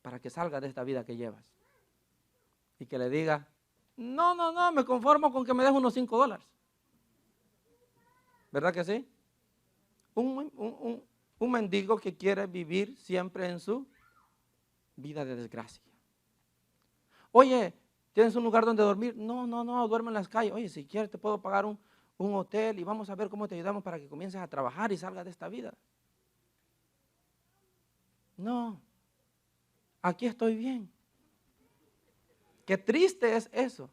para que salgas de esta vida que llevas. Y que le diga, no, no, no, me conformo con que me des unos $5. ¿Verdad que sí? Un mendigo que quiere vivir siempre en su vida de desgracia. Oye, ¿tienes un lugar donde dormir? No, no, no, duermo en las calles. Oye, si quieres te puedo pagar un hotel y vamos a ver cómo te ayudamos para que comiences a trabajar y salgas de esta vida. No, aquí estoy bien. Qué triste es eso.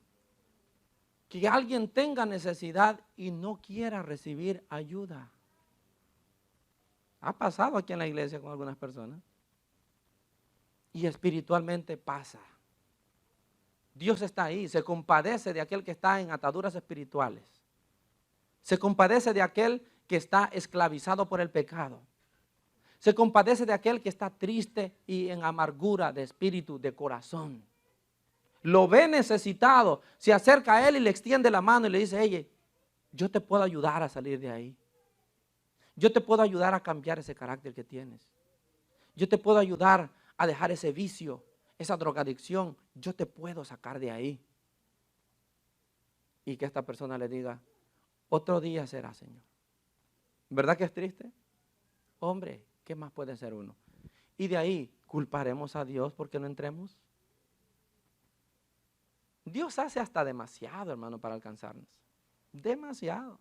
Que alguien tenga necesidad y no quiera recibir ayuda. Ha pasado aquí en la iglesia con algunas personas. Y espiritualmente pasa. Dios está ahí, se compadece de aquel que está en ataduras espirituales. Se compadece de aquel que está esclavizado por el pecado. Se compadece de aquel que está triste y en amargura de espíritu, de corazón. Lo ve necesitado, se acerca a él y le extiende la mano y le dice, oye, yo te puedo ayudar a salir de ahí. Yo te puedo ayudar a cambiar ese carácter que tienes. Yo te puedo ayudar a dejar ese vicio, esa drogadicción. Yo te puedo sacar de ahí. Y que esta persona le diga, otro día será, Señor. ¿Verdad que es triste? Hombre, ¿qué más puede ser uno? Y de ahí, ¿culparemos a Dios porque no entremos? Dios hace hasta demasiado, hermano, para alcanzarnos. Demasiado.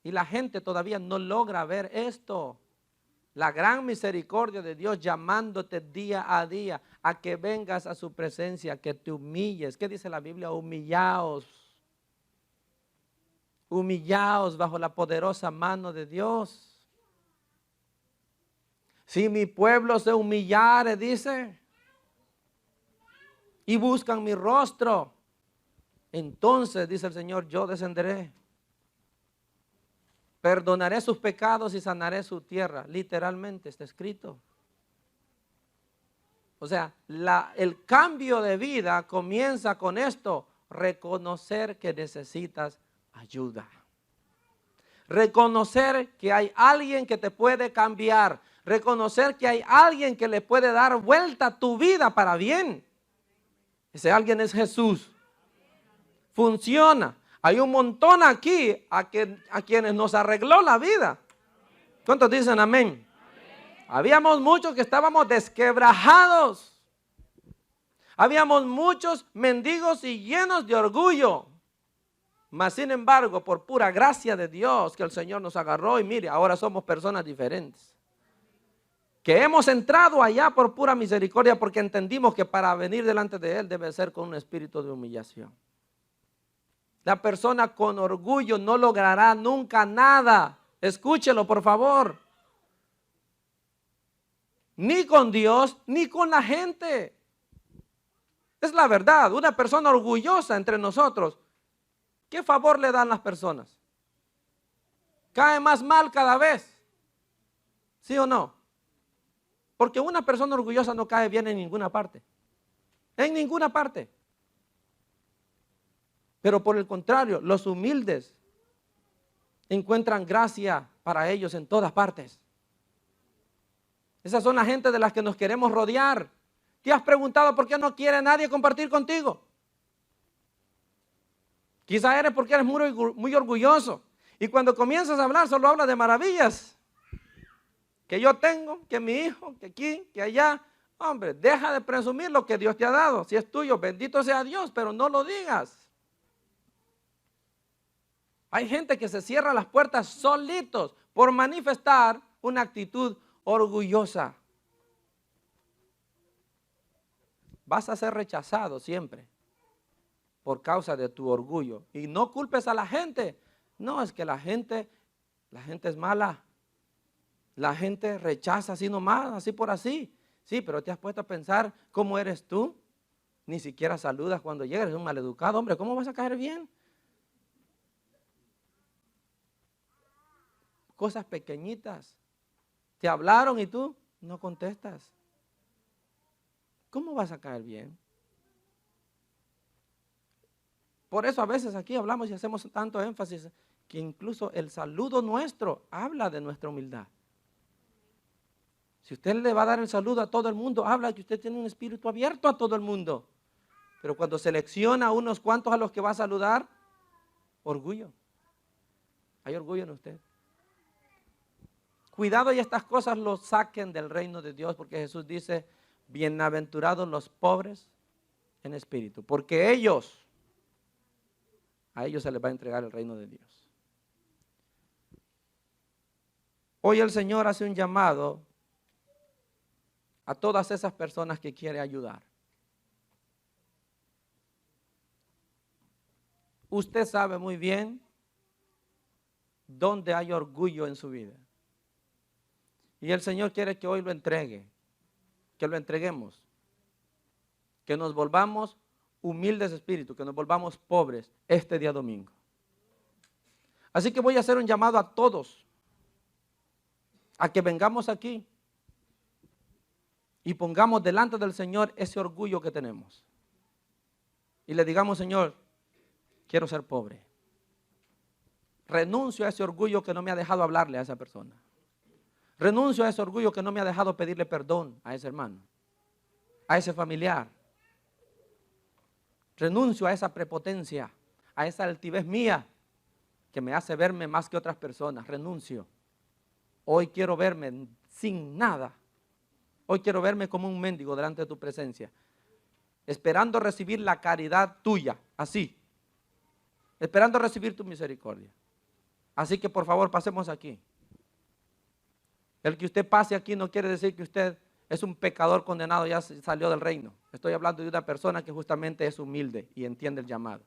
Y la gente todavía no logra ver esto. La gran misericordia de Dios llamándote día a día a que vengas a su presencia, que te humilles. ¿Qué dice la Biblia? Humillaos. Humillaos bajo la poderosa mano de Dios. Si mi pueblo se humillare, dice, y buscan mi rostro, entonces, dice el Señor, yo descenderé. Perdonaré sus pecados y sanaré su tierra. Literalmente está escrito. O sea, el cambio de vida comienza con esto. Reconocer que necesitas ayuda. Reconocer que hay alguien que te puede cambiar. Reconocer que hay alguien que le puede dar vuelta a tu vida para bien. Ese alguien es Jesús. Funciona. Hay un montón aquí a quienes nos arregló la vida. ¿Cuántos dicen amén? Habíamos muchos que estábamos desquebrajados. Habíamos muchos mendigos y llenos de orgullo. Mas sin embargo, por pura gracia de Dios que el Señor nos agarró y mire, ahora somos personas diferentes. Que hemos entrado allá por pura misericordia porque entendimos que para venir delante de Él debe ser con un espíritu de humillación. La persona con orgullo no logrará nunca nada. Escúchelo, por favor. Ni con Dios, ni con la gente. Es la verdad. Una persona orgullosa entre nosotros, ¿qué favor le dan las personas? Cae más mal cada vez. ¿Sí o no? Porque una persona orgullosa no cae bien en ninguna parte. En ninguna parte. Pero por el contrario, los humildes encuentran gracia para ellos en todas partes. Esas son las gente de las que nos queremos rodear. ¿Te has preguntado por qué no quiere nadie compartir contigo? Quizá eres porque eres muy orgulloso. Y cuando comienzas a hablar, solo hablas de maravillas. Que yo tengo, que mi hijo, que aquí, que allá. Hombre, deja de presumir lo que Dios te ha dado. Si es tuyo, bendito sea Dios, pero no lo digas. Hay gente que se cierra las puertas solitos por manifestar una actitud orgullosa. Vas a ser rechazado siempre por causa de tu orgullo. Y no culpes a la gente. No, es que la gente es mala. La gente rechaza así nomás, así por así. Sí, pero te has puesto a pensar cómo eres tú. Ni siquiera saludas cuando llegas, eres un maleducado. Hombre, ¿cómo vas a caer bien? Cosas pequeñitas. Te hablaron y tú no contestas. ¿Cómo vas a caer bien? Por eso a veces aquí hablamos y hacemos tanto énfasis que incluso el saludo nuestro habla de nuestra humildad. Si usted le va a dar el saludo a todo el mundo, habla que usted tiene un espíritu abierto a todo el mundo. Pero cuando selecciona a unos cuantos a los que va a saludar, orgullo. Hay orgullo en usted. Cuidado y estas cosas lo saquen del reino de Dios, porque Jesús dice, bienaventurados los pobres en espíritu, porque a ellos se les va a entregar el reino de Dios. Hoy el Señor hace un llamado a todas esas personas que quiere ayudar. Usted sabe muy bien dónde hay orgullo en su vida. Y el Señor quiere que hoy lo entregue, que lo entreguemos, que nos volvamos humildes de espíritu, que nos volvamos pobres este día domingo. Así que voy a hacer un llamado a todos, a que vengamos aquí y pongamos delante del Señor ese orgullo que tenemos. Y le digamos, Señor, quiero ser pobre. Renuncio a ese orgullo que no me ha dejado hablarle a esa persona. Renuncio a ese orgullo que no me ha dejado pedirle perdón a ese hermano, a ese familiar. Renuncio a esa prepotencia, a esa altivez mía que me hace verme más que otras personas. Renuncio. Hoy quiero verme sin nada. Hoy quiero verme como un mendigo delante de tu presencia, esperando recibir la caridad tuya, así, esperando recibir tu misericordia. Así que por favor pasemos aquí. El que usted pase aquí no quiere decir que usted es un pecador condenado, ya salió del reino. Estoy hablando de una persona que justamente es humilde y entiende el llamado.